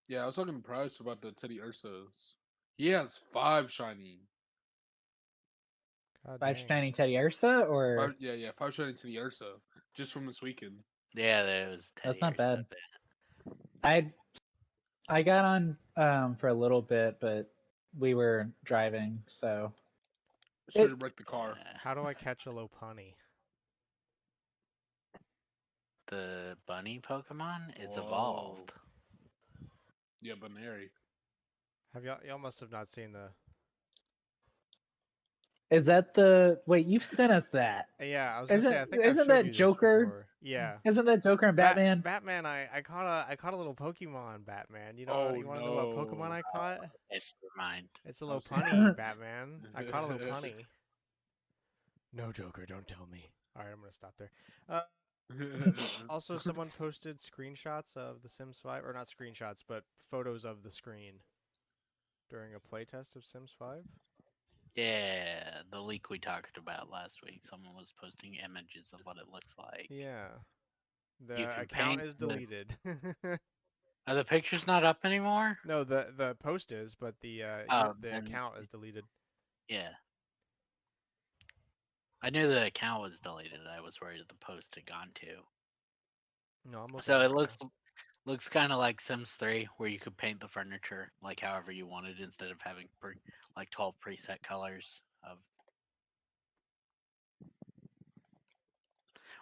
yeah, I was talking to Price about the Teddy Ursas. He has 5 shiny. God 5 dang. shiny Teddy Ursa, or 5 shiny Teddy Ursa just from this weekend. Yeah, there was Teddy that's not Ursa bad. I got on for a little bit, but we were driving, so Should have wrecked the car. How do I catch a Lopunny? The bunny Pokemon is Whoa. evolved. Yeah, Baneri. Have y'all must have not seen the. is that the wait? You've sent us that. Yeah, I was gonna say I think I've Isn't showed that you this Joker? before. Yeah. Isn't that Joker and Batman? Batman, I caught a little Pokemon, Batman. You Oh, wanna know what Pokemon no. I caught? Never mind. It's a I was- Lopunny, Batman. I caught a Lopunny. No, Joker, don't tell me. Alright, I'm gonna stop there. Also, someone posted screenshots of The Sims 5, or not screenshots, but photos of the screen during a playtest of Sims 5. Yeah, the leak we talked about last week. Someone was posting images of what it looks like. Yeah. You The can account paint is the- deleted. Are the pictures not up anymore? No, the post is, but the Oh, the then- account is deleted. Yeah. I knew the account was deleted. I was worried the post had gone too. No, I'm looking. So at it right looks kind of like Sims 3, where you could paint the furniture like however you wanted instead of having like 12 preset colors of.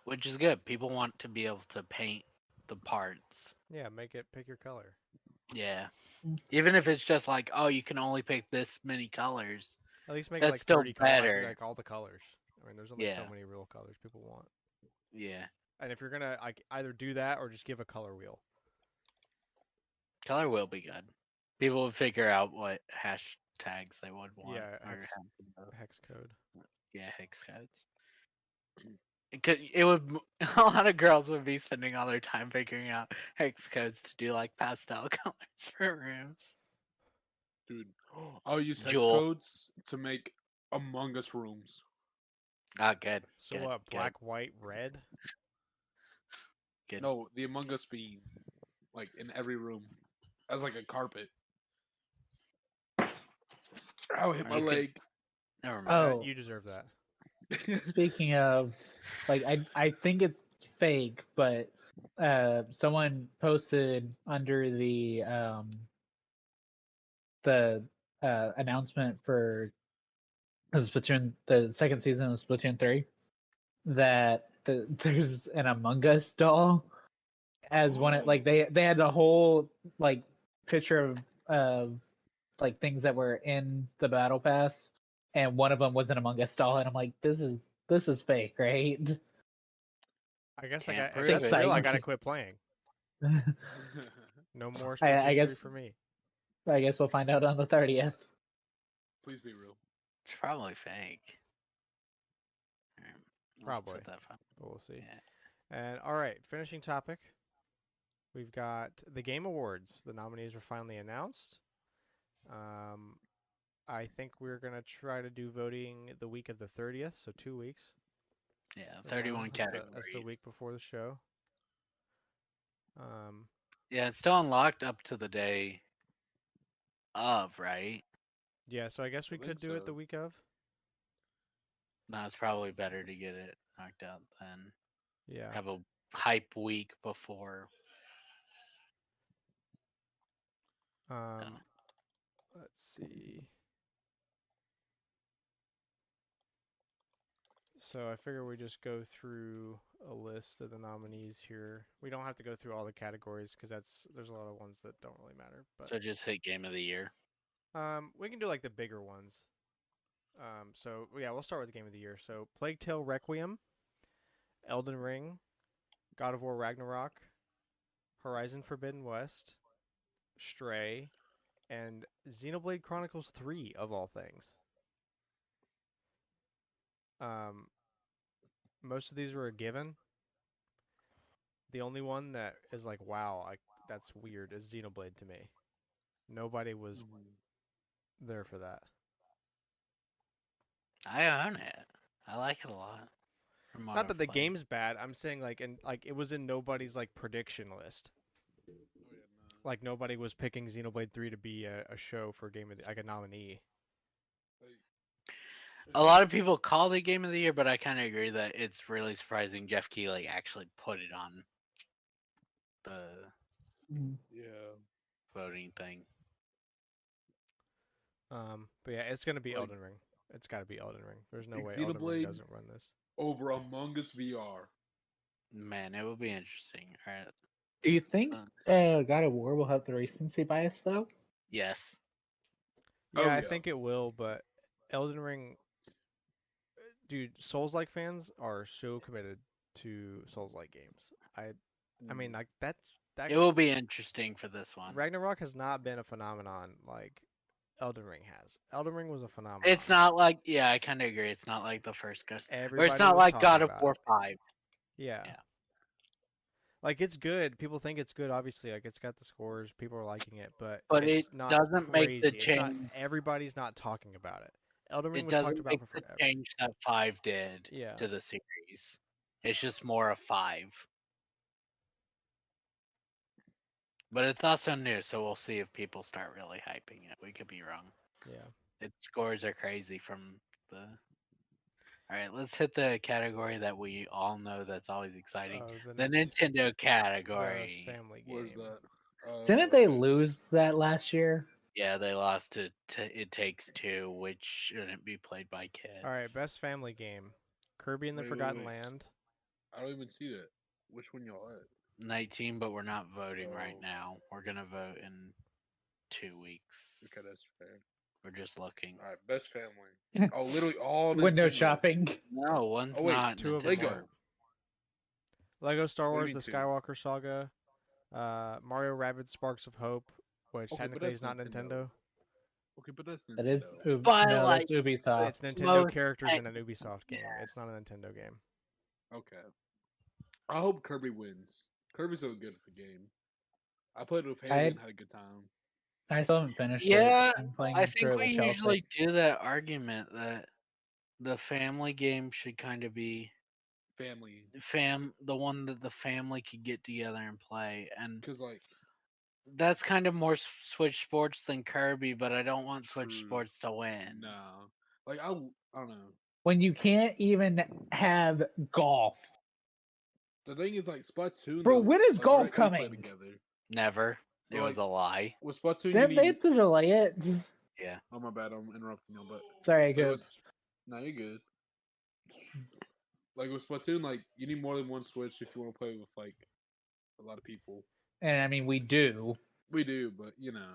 Which is good. People want to be able to paint the parts. now. Yeah, make it pick your color. Yeah. Mm. Even if it's just like, oh, you can only pick this many colors. At least make it That's like still 30 colors, better. like all the colors. I mean, there's only so Yeah. many real colors people want. Yeah. And if you're gonna like either do that or just give a color wheel. Color will be good. People would figure out what hashtags they would want. Yeah, Or have the, hex code. yeah, hex codes. It would a lot of girls would be spending all their time figuring out hex codes to do like pastel colors for rooms. Dude, I'll use hex Jewel. codes to make Among Us rooms. Ah, good. So good, what? Black, white, red. Good. No, the Among Us being like in every room as like a carpet. Ow, hit my You could- leg. Never mind. Oh, You deserve that. speaking of, like, I think it's fake, but someone posted under the announcement for the second season of Splatoon 3, that there's an Among Us doll as one of, like, they had a whole like picture of like things that were in the battle pass, and one of them was an Among Us doll, and I'm like, this is fake, right? I guess Can't if prove that's it. real, I Exciting. gotta quit playing. No more I Splatoon 3 guess for me. I guess we'll find out on the 30th. Please be real. It's probably fake. Alright, let's Probably. set that file. But we'll see. Yeah. And all right, finishing topic. We've got the Game Awards. The nominees were finally announced. I think we're gonna try to do voting the week of the 30th, so 2 weeks. Yeah, from now. 31 That's categories. the week before the show. Yeah, it's still unlocked up to the day of, right? Yeah, so I guess we I could think do it the so. week of. No, it's probably better to get it knocked out than Yeah. have a hype week before. Let's see. So I figure we just go through a list of the nominees here. We don't have to go through all the categories because there's a lot of ones that don't really matter. But So just hit Game of the Year. we can do like the bigger ones. So yeah, we'll start with the Game of the Year. So Plague Tale Requiem, Elden Ring, God of War Ragnarok, Horizon Forbidden West, Stray, and Xenoblade Chronicles 3 of all things. Most of these were a given. The only one that is like, wow, that's weird is Xenoblade to me. Nobody was there for that. I own it. I like it a lot. From what Not that I've the played. game's bad. I'm saying like it was in nobody's like prediction list. Oh, yeah, no. Like nobody was picking Xenoblade 3 to be a show for game of the, like a nominee. Like, A lot of people call it Game of the Year, but I kind of agree that it's really surprising Jeff Keighley actually put it on the yeah. voting thing. But yeah, it's gonna be Like, Elden Ring. It's got to be Elden Ring. There's no like way Elden Ring Xenoblade doesn't run this. over Among Us VR. Man, it will be interesting. All right. Do you think God of War will have the recency bias though? Yes. Yeah, Oh, I yeah. think it will, but Elden Ring, dude, Souls-like fans are so committed to Souls-like games. I mean, like that It will be interesting for this one. Ragnarok has not been a phenomenon like Elden Ring has. Elden Ring was a phenomenon. It's not like, yeah, I kind of agree. It's not like the first God. Or Everybody it's not was like talking God of about War it. 5. Yeah. Yeah. Like it's good. People think it's good. Obviously, like it's got the scores. People are liking it, but But it's it not doesn't make crazy. the It's not. change. Everybody's not talking about it. Elden Ring It was talked doesn't about make for the forever. change that 5 did Yeah. to the series. It's just more of 5. But it's also new, so we'll see if people start really hyping it. We could be wrong. Yeah. Its scores are crazy from the All right, let's hit the category that we all know that's always exciting. The Nint- Nintendo the category. family game. Where's that? Didn't they Okay. lose that last year? Yeah, they lost to It Takes Two, which shouldn't be played by kids. All right, best family game: Kirby and the Wait, Forgotten wait. Land. I don't even see that. Which one y'all at? 19, but we're not voting right Oh. now. We're gonna vote in 2 weeks. Okay, that's fair. We're just looking. All right, best family. Oh, literally all Window Nintendo. shopping. No, one's Oh, wait, not two of Nintendo. them Lego. are. Lego Star What do Wars: you The mean two? Skywalker Saga. Mario Rabbids Sparks of Hope, which Okay, but technically that's is not Nintendo. Okay, but that's Nintendo. That is But, no, like, that's Ubisoft. It's Nintendo Most characters in tech- an Ubisoft game. It's not a Nintendo game. Okay. I hope Kirby wins. Kirby's so good at the game. I played it with Haley and had a good time. I still haven't finished Yeah, it. I'm playing I through think it we with Chelsea. usually do that argument that the family game should kind of be Family. the one that the family could get together and play, and Because, like, that's kind of more Switch Sports than Kirby, but I don't want Switch True. Sports to win. no. Like, I don't know. When you can't even have golf. The thing is, like, Splatoon. Bro, though, when is like, golf we play coming? together. Never. It But, was like, a lie. with Splatoon, you Didn't they need. have to delay it? Yeah. Oh, my bad. I'm interrupting you, but. Sorry, Like, go. no, you're good. Like, with Splatoon, like, you need more than one Switch if you want to play with, like, a lot of people. And I mean, we do. We do, but, you know.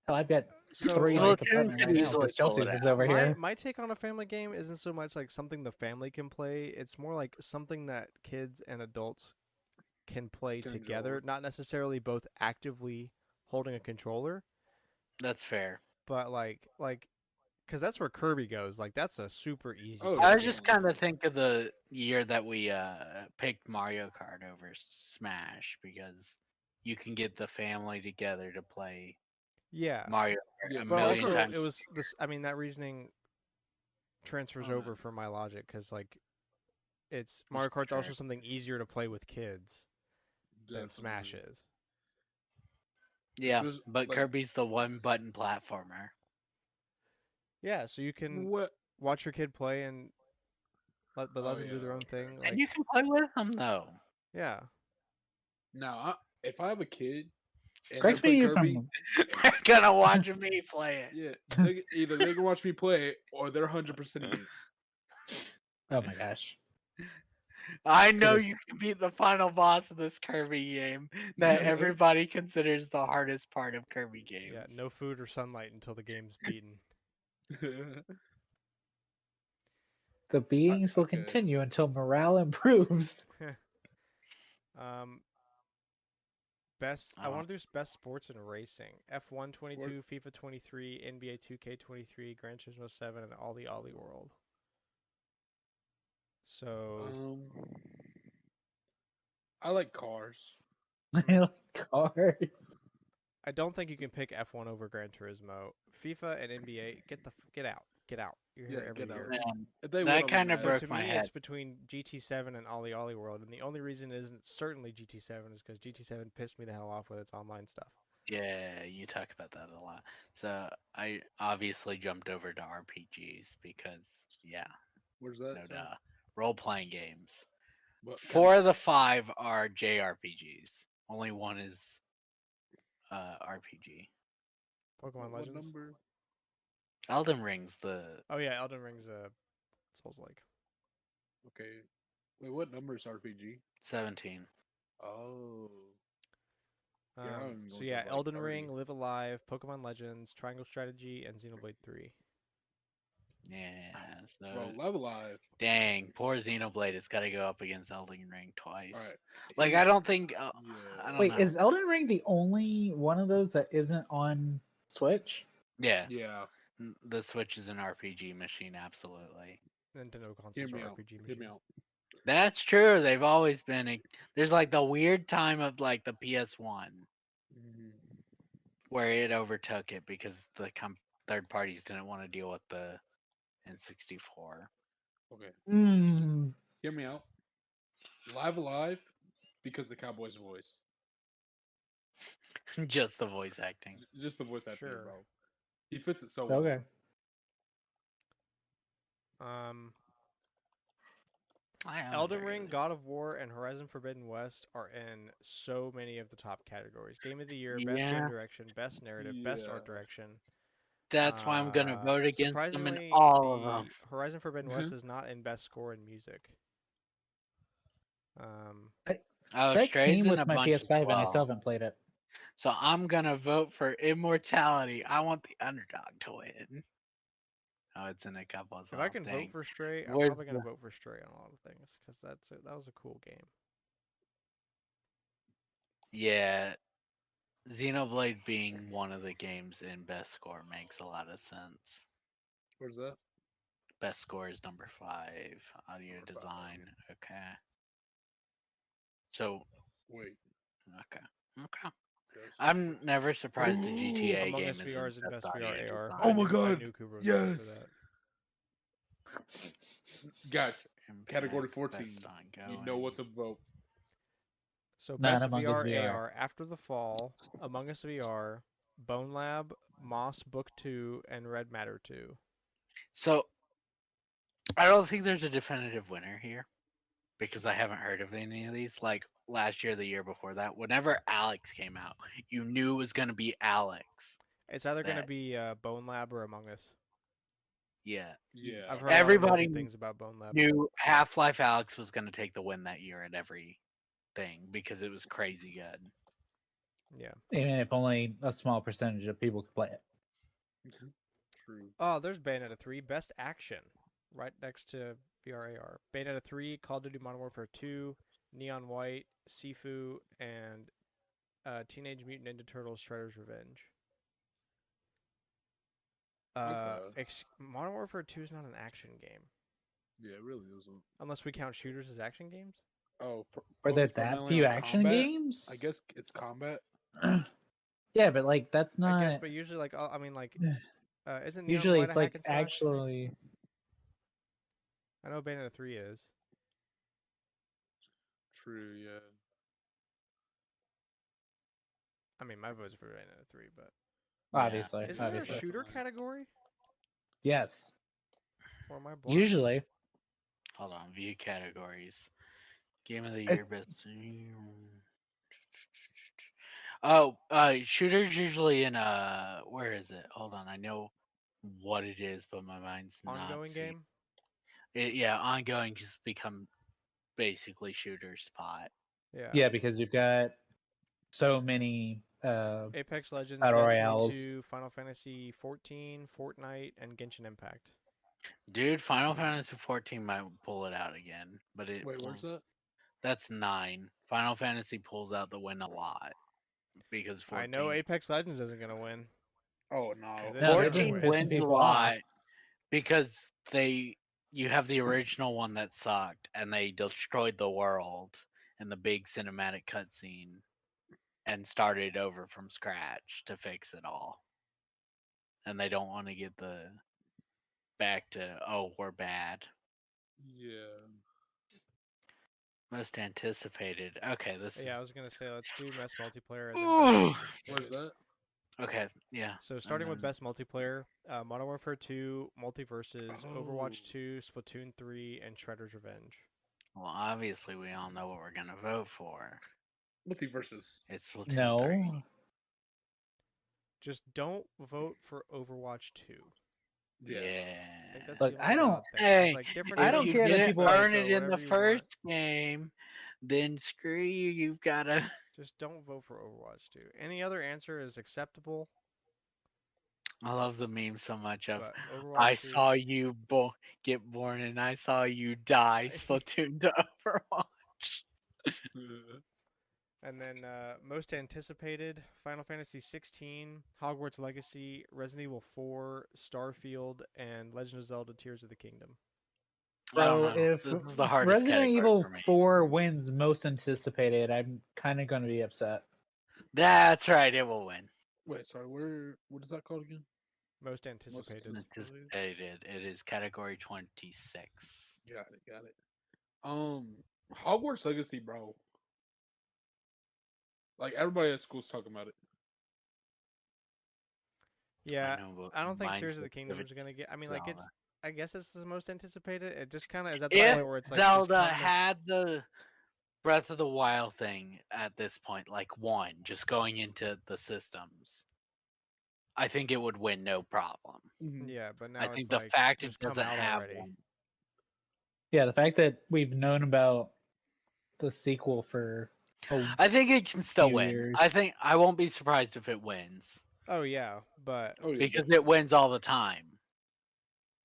Hell, I've got So, three in like, this Splatoon apartment could right now easily because pull Chelsea's it is out. over here. my take on a family game isn't so much like something the family can play. It's more like something that kids and adults can play Can together, enjoy. not necessarily both actively holding a controller, That's fair. but like because that's where Kirby goes. Like that's a super easy Oh, game. I yeah, was just definitely. kind of think of the year that we picked Mario Kart over Smash because you can get the family together to play Yeah, Mario Kart Yeah, a but million also times. it was this. I mean, that reasoning transfers Oh, over no. for my logic because like it's That's Mario Kart's also correct. something easier to play with kids than Smash Definitely. is. Yeah, Especially, but like, Kirby's the one button platformer. Yeah, so you can what? watch your kid play and let Oh, them yeah, do their own that's fair. thing. And Like you can play with them though. yeah, Now, if I have a kid and they're Correct playing me if Kirby, I'm. They're gonna watch me play it. yeah, either they can watch me play it or they're 100%ing it. Oh my gosh. I know is. you can beat the final boss of this Kirby game that everybody considers the hardest part of Kirby games. yeah, no food or sunlight until the game's beaten. The beatings will okay. continue until morale improves. um, best. I want to do best sports and racing. F1 22, FIFA 23, NBA 2K 23, Gran Turismo 7, and Ollie Ollie World. So I like cars. I like cars. I don't think you can pick F1 over Gran Turismo. FIFA and NBA, get out. You're here Yeah, every get out. year. Man, If they that win, kind of So broke to my me, head. it's between GT7 and Ollie Ollie World, and the only reason it isn't certainly GT7 is because GT7 pissed me the hell off with its online stuff. Yeah, you talk about that a lot. So I obviously jumped over to RPGs because, yeah, Where's that? no son? duh. Role playing games. What, 4 of the 5 are JRPGs. Only one is RPG. Pokemon what Legends. number? Elden Ring's the Oh yeah, Elden Ring's Souls-like. Okay. Wait, what number is RPG? 17. Oh. Yeah, I don't even So go yeah, to, like, Elden 30. Ring, Live Alive, Pokemon Legends, Triangle Strategy, and Xenoblade 3. Yeah, so Bro, Level Live. dang, poor Xenoblade has got to go up against Elden Ring twice. Alright. Like I don't think I Yeah. don't Wait, know. is Elden Ring the only one of those that isn't on Switch? Yeah, Yeah. the Switch is an RPG machine, absolutely. Nintendo Hear consoles me are out. RPG Hear me machines. out. That's true. They've always been. There's like the weird time of like the PS1 Mhm. where it overtook it because the third parties didn't want to deal with the N64. Okay. Mm. Hear me out. Live Alive because the Cowboy's voice. Just the voice acting. Just the voice acting, Sure. bro. He fits it so well. Okay. Elden Ring, God of War, and Horizon Forbidden West are in so many of the top categories: Game of the Year, Best Game Yeah, Direction, Best Narrative, Best Art Yeah. Direction. that's why I'm gonna vote against them in Surprisingly, all of them. the Horizon Forbidden West is not in Best Score in Music. Oh, That Stray's came in a with my bunch as PS5 and I still well. haven't played it. So I'm gonna vote for Immortality. I want the underdog to win. Oh, it's in a couple as If well. I can vote Dang. for Stray, I'm Where's probably gonna the? vote for Stray on a lot of things because that was a cool game. Yeah, Xenoblade being one of the games in best score makes a lot of sense. Where's that? Best score is number 5. Audio Number 5. design. Okay. So Wait. okay. Okay. Yes. I'm never surprised the GTA Among Us game is VR in is in best Best VR audio AR. Oh design. my I God, knew Cooper was gonna vote for yes. that. Guys, category Impact, 14. best You know what ongoing. to vote. So Not Best Among Us VR VR. AR: After the Fall, Among Us VR, Bone Lab, Moss Book 2, and Red Matter 2. So I don't think there's a definitive winner here because I haven't heard of any of these. Like last year, the year before that, whenever Alex came out, you knew it was gonna be Alex. It's either gonna That be Bone Lab or Among Us. yeah. Yeah. I've heard a lot of really Everybody good things about Bone Lab. knew Half-Life Alex was gonna take the win that year at every thing because it was crazy good. Yeah. Even if only a small percentage of people could play it. True. Oh, there's Bayonetta 3, Best Action, right next to VR AR. Bayonetta 3, Call of Duty Modern Warfare 2, Neon White, Sifu, and Teenage Mutant Ninja Turtles: Shredder's Revenge. Okay. Modern Warfare 2 is not an action game, Yeah, it really isn't. unless we count shooters as action games. Oh, Are there focus that primarily few on action combat. games? I guess it's combat. Yeah, but like that's I guess, not. but usually, like, I mean, like, isn't Neon Usually White a it's hack like and slash? actually. I know Bayonetta 3 is. True. Yeah. I mean, my vote's for Bayonetta 3, but Obviously, isn't there a obviously. shooter Definitely. category? Yes. Or am I blind? Usually. Hold on, view categories. Game of the I- year, best. Oh, shooters usually in where is it? Hold on, I know what it is, but my mind's not Ongoing seeing. game? Yeah, ongoing just become basically shooter spot. Yeah. Yeah, because you've got so many Apex Legends, battle Destiny royales. 2, Final Fantasy 14, Fortnite, and Genshin Impact. Dude, Final Fantasy 14 might pull it out again, but it Wait, where's that? that's 9. Final Fantasy pulls out the win a lot because I know 14 Apex Legends isn't gonna win. Oh 'cause no. it No, they're never just 14 wins. pissing wins a people off. lot because you have the original one that sucked and they destroyed the world in the big cinematic cutscene and started over from scratch to fix it all. And they don't want to get the back to we're bad. Yeah. Most anticipated. Okay, this Yeah, I is was gonna say let's do best multiplayer and then best Ooh. anticipated. Where's that? Okay, yeah. So and starting with then- best multiplayer, Modern Warfare 2, Multiverses, Overwatch Oh. 2, Splatoon 3, and Shredder's Revenge. Well, obviously we all know what we're gonna vote for. Multiverses. It's Splatoon 3. No. Just don't vote for Overwatch 2. Yeah. I think that's Look, the I only don't- valid thing. Hey, It's like different I if don't you engine, care that didn't different people- earn votes, it so in the whatever you first want. game, then screw you. You've gotta. Just don't vote for Overwatch 2. Any other answer is acceptable, I love the meme so much of but Overwatch I 2. saw you get born and I saw you die. Splatoon to Overwatch. Yeah. And then most anticipated: Final Fantasy 16, Hogwarts Legacy, Resident Evil 4, Starfield, and Legend of Zelda: Tears of the Kingdom. I don't So know. if This is the hardest Resident category Evil for me. 4 wins most anticipated, I'm kind of going to be upset. That's right. It will win. Wait, sorry, what is that called again? Most anticipated. Anticipated. It is category 26. Got it. Hogwarts Legacy, bro. Like everybody at school's talking about it. Yeah, know, but I don't think mine's Tears of the just Kingdom vivid is gonna get. I mean, like Zelda. I guess it's the most anticipated. It just kind of is at the If point where it's like Zelda there's countless. had the Breath of the Wild thing at this point, like one, just going into the systems, I think it would win no problem. Mhm. Yeah, but I now think it's the like fact it just come doesn't out have already. one. Yeah, the fact that we've known about the sequel for I think it can still few win. years. I think I won't be surprised if it wins Oh yeah, but Oh yeah, because definitely. it wins all the time.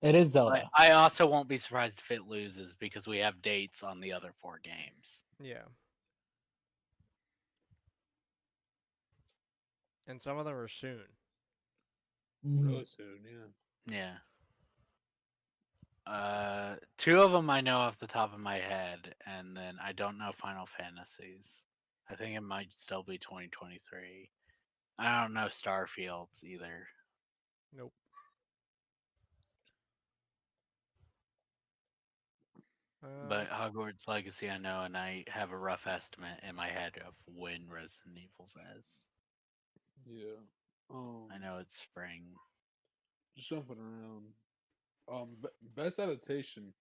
It is But Zelda. I also won't be surprised if it loses because we have dates on the other 4 games. yeah. And some of them are soon. Mhm. Really soon, yeah. Yeah. 2 of them I know off the top of my head, and then I don't know Final Fantasies. I think it might still be 2023. I don't know Starfields either. Nope. But Hogwarts Legacy I know, and I have a rough estimate in my head of when Resident Evil says. Yeah. I know it's spring. Just jumping around. Best adaptation.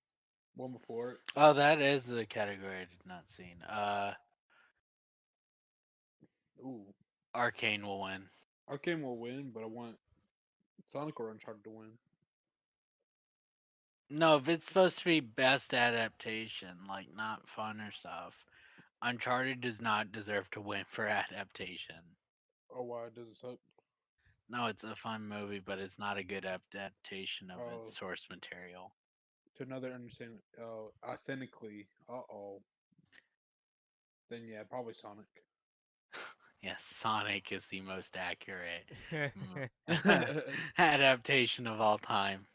One before it. Oh, that is the category I did not see. Ooh. Arcane will win. Arcane will win, but I want Sonic or Uncharted to win. No, if it's supposed to be best adaptation, like not fun or stuff, Uncharted does not deserve to win for adaptation. Oh, why does it suck? No, it's a fun movie, but it's not a good adaptation of Oh, its source material. to another understanding. Authentically. Then yeah, probably Sonic. Yes, Sonic is the most accurate And adaptation of all time.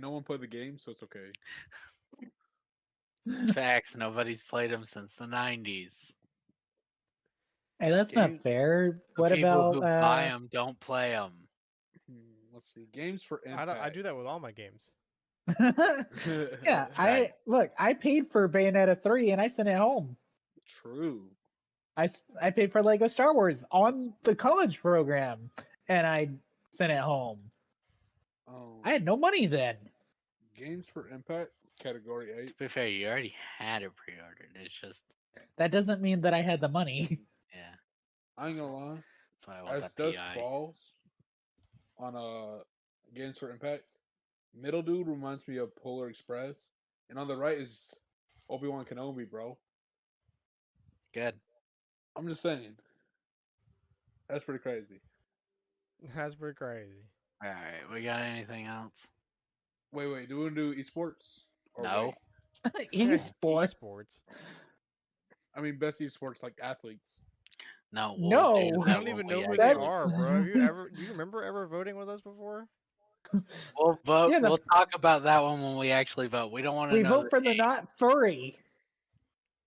no one played the game, so it's okay. It's facts. Nobody's played them since the 90s. Hey, that's Game. not fair. The What people about who buy them don't play them. Let's see. Games for I Impact. do that with all my games. yeah, Right. I paid for Bayonetta 3 and I sent it home. True. I paid for Lego Star Wars on the college program and I sent it home. I had no money then. Games for Impact category 8. To be fair, you already had it pre-ordered. It's just, That doesn't mean that I had the money. yeah. I ain't gonna lie. That's why I want As that Dusk PI. Falls on Games for Impact, middle dude reminds me of Polar Express, and on the right is Obi-Wan Kenobi, bro. Good. I'm just saying. That's pretty crazy. That's pretty crazy. All right. We got anything else? Wait. Do we want to do esports? Or No. wait? Esports. Esports. I mean, best esports like athletes. No. No. do We that don't when even we know who they That's- actually are, vote. bro. Have you ever? Do you remember ever voting with us before? We'll vote. Yeah, We'll talk about that one when we actually vote. We don't want to we know. vote for the not furry.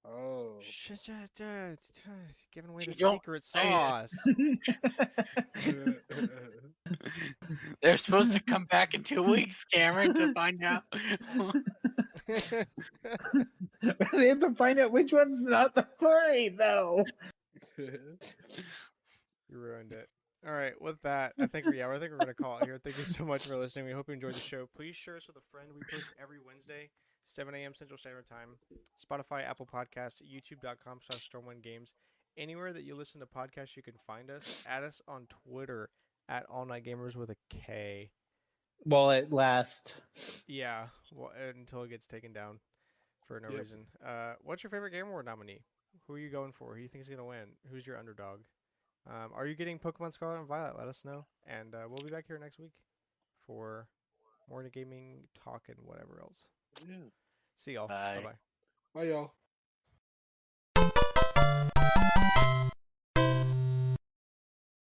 Oh. Shit, just giving away You the don't secret say it. sauce. They're supposed to come back in 2 weeks, Cameron, to find out. They have to find out which one's not the furry, though. You ruined it. All right, with that, I think we're gonna call it here. Thank you so much for listening. We hope you enjoyed the show. Please share us with a friend. We post every Wednesday, 7 a.m. Central Standard Time. Spotify, Apple Podcasts, YouTube.com/StormwindGames. Anywhere that you listen to podcasts, you can find us. Add us on Twitter at All Night Gamers with a K. Well, at last. Yeah, well, until it gets taken down for no Yep. reason. What's your favorite Game Award nominee? Who are you going for? Who do you think is gonna win? Who's your underdog? Are you getting Pokemon Scarlet and Violet? Let us know, and we'll be back here next week for more gaming talk and whatever else. Yeah. See y'all. Bye. Bye bye. Bye, y'all.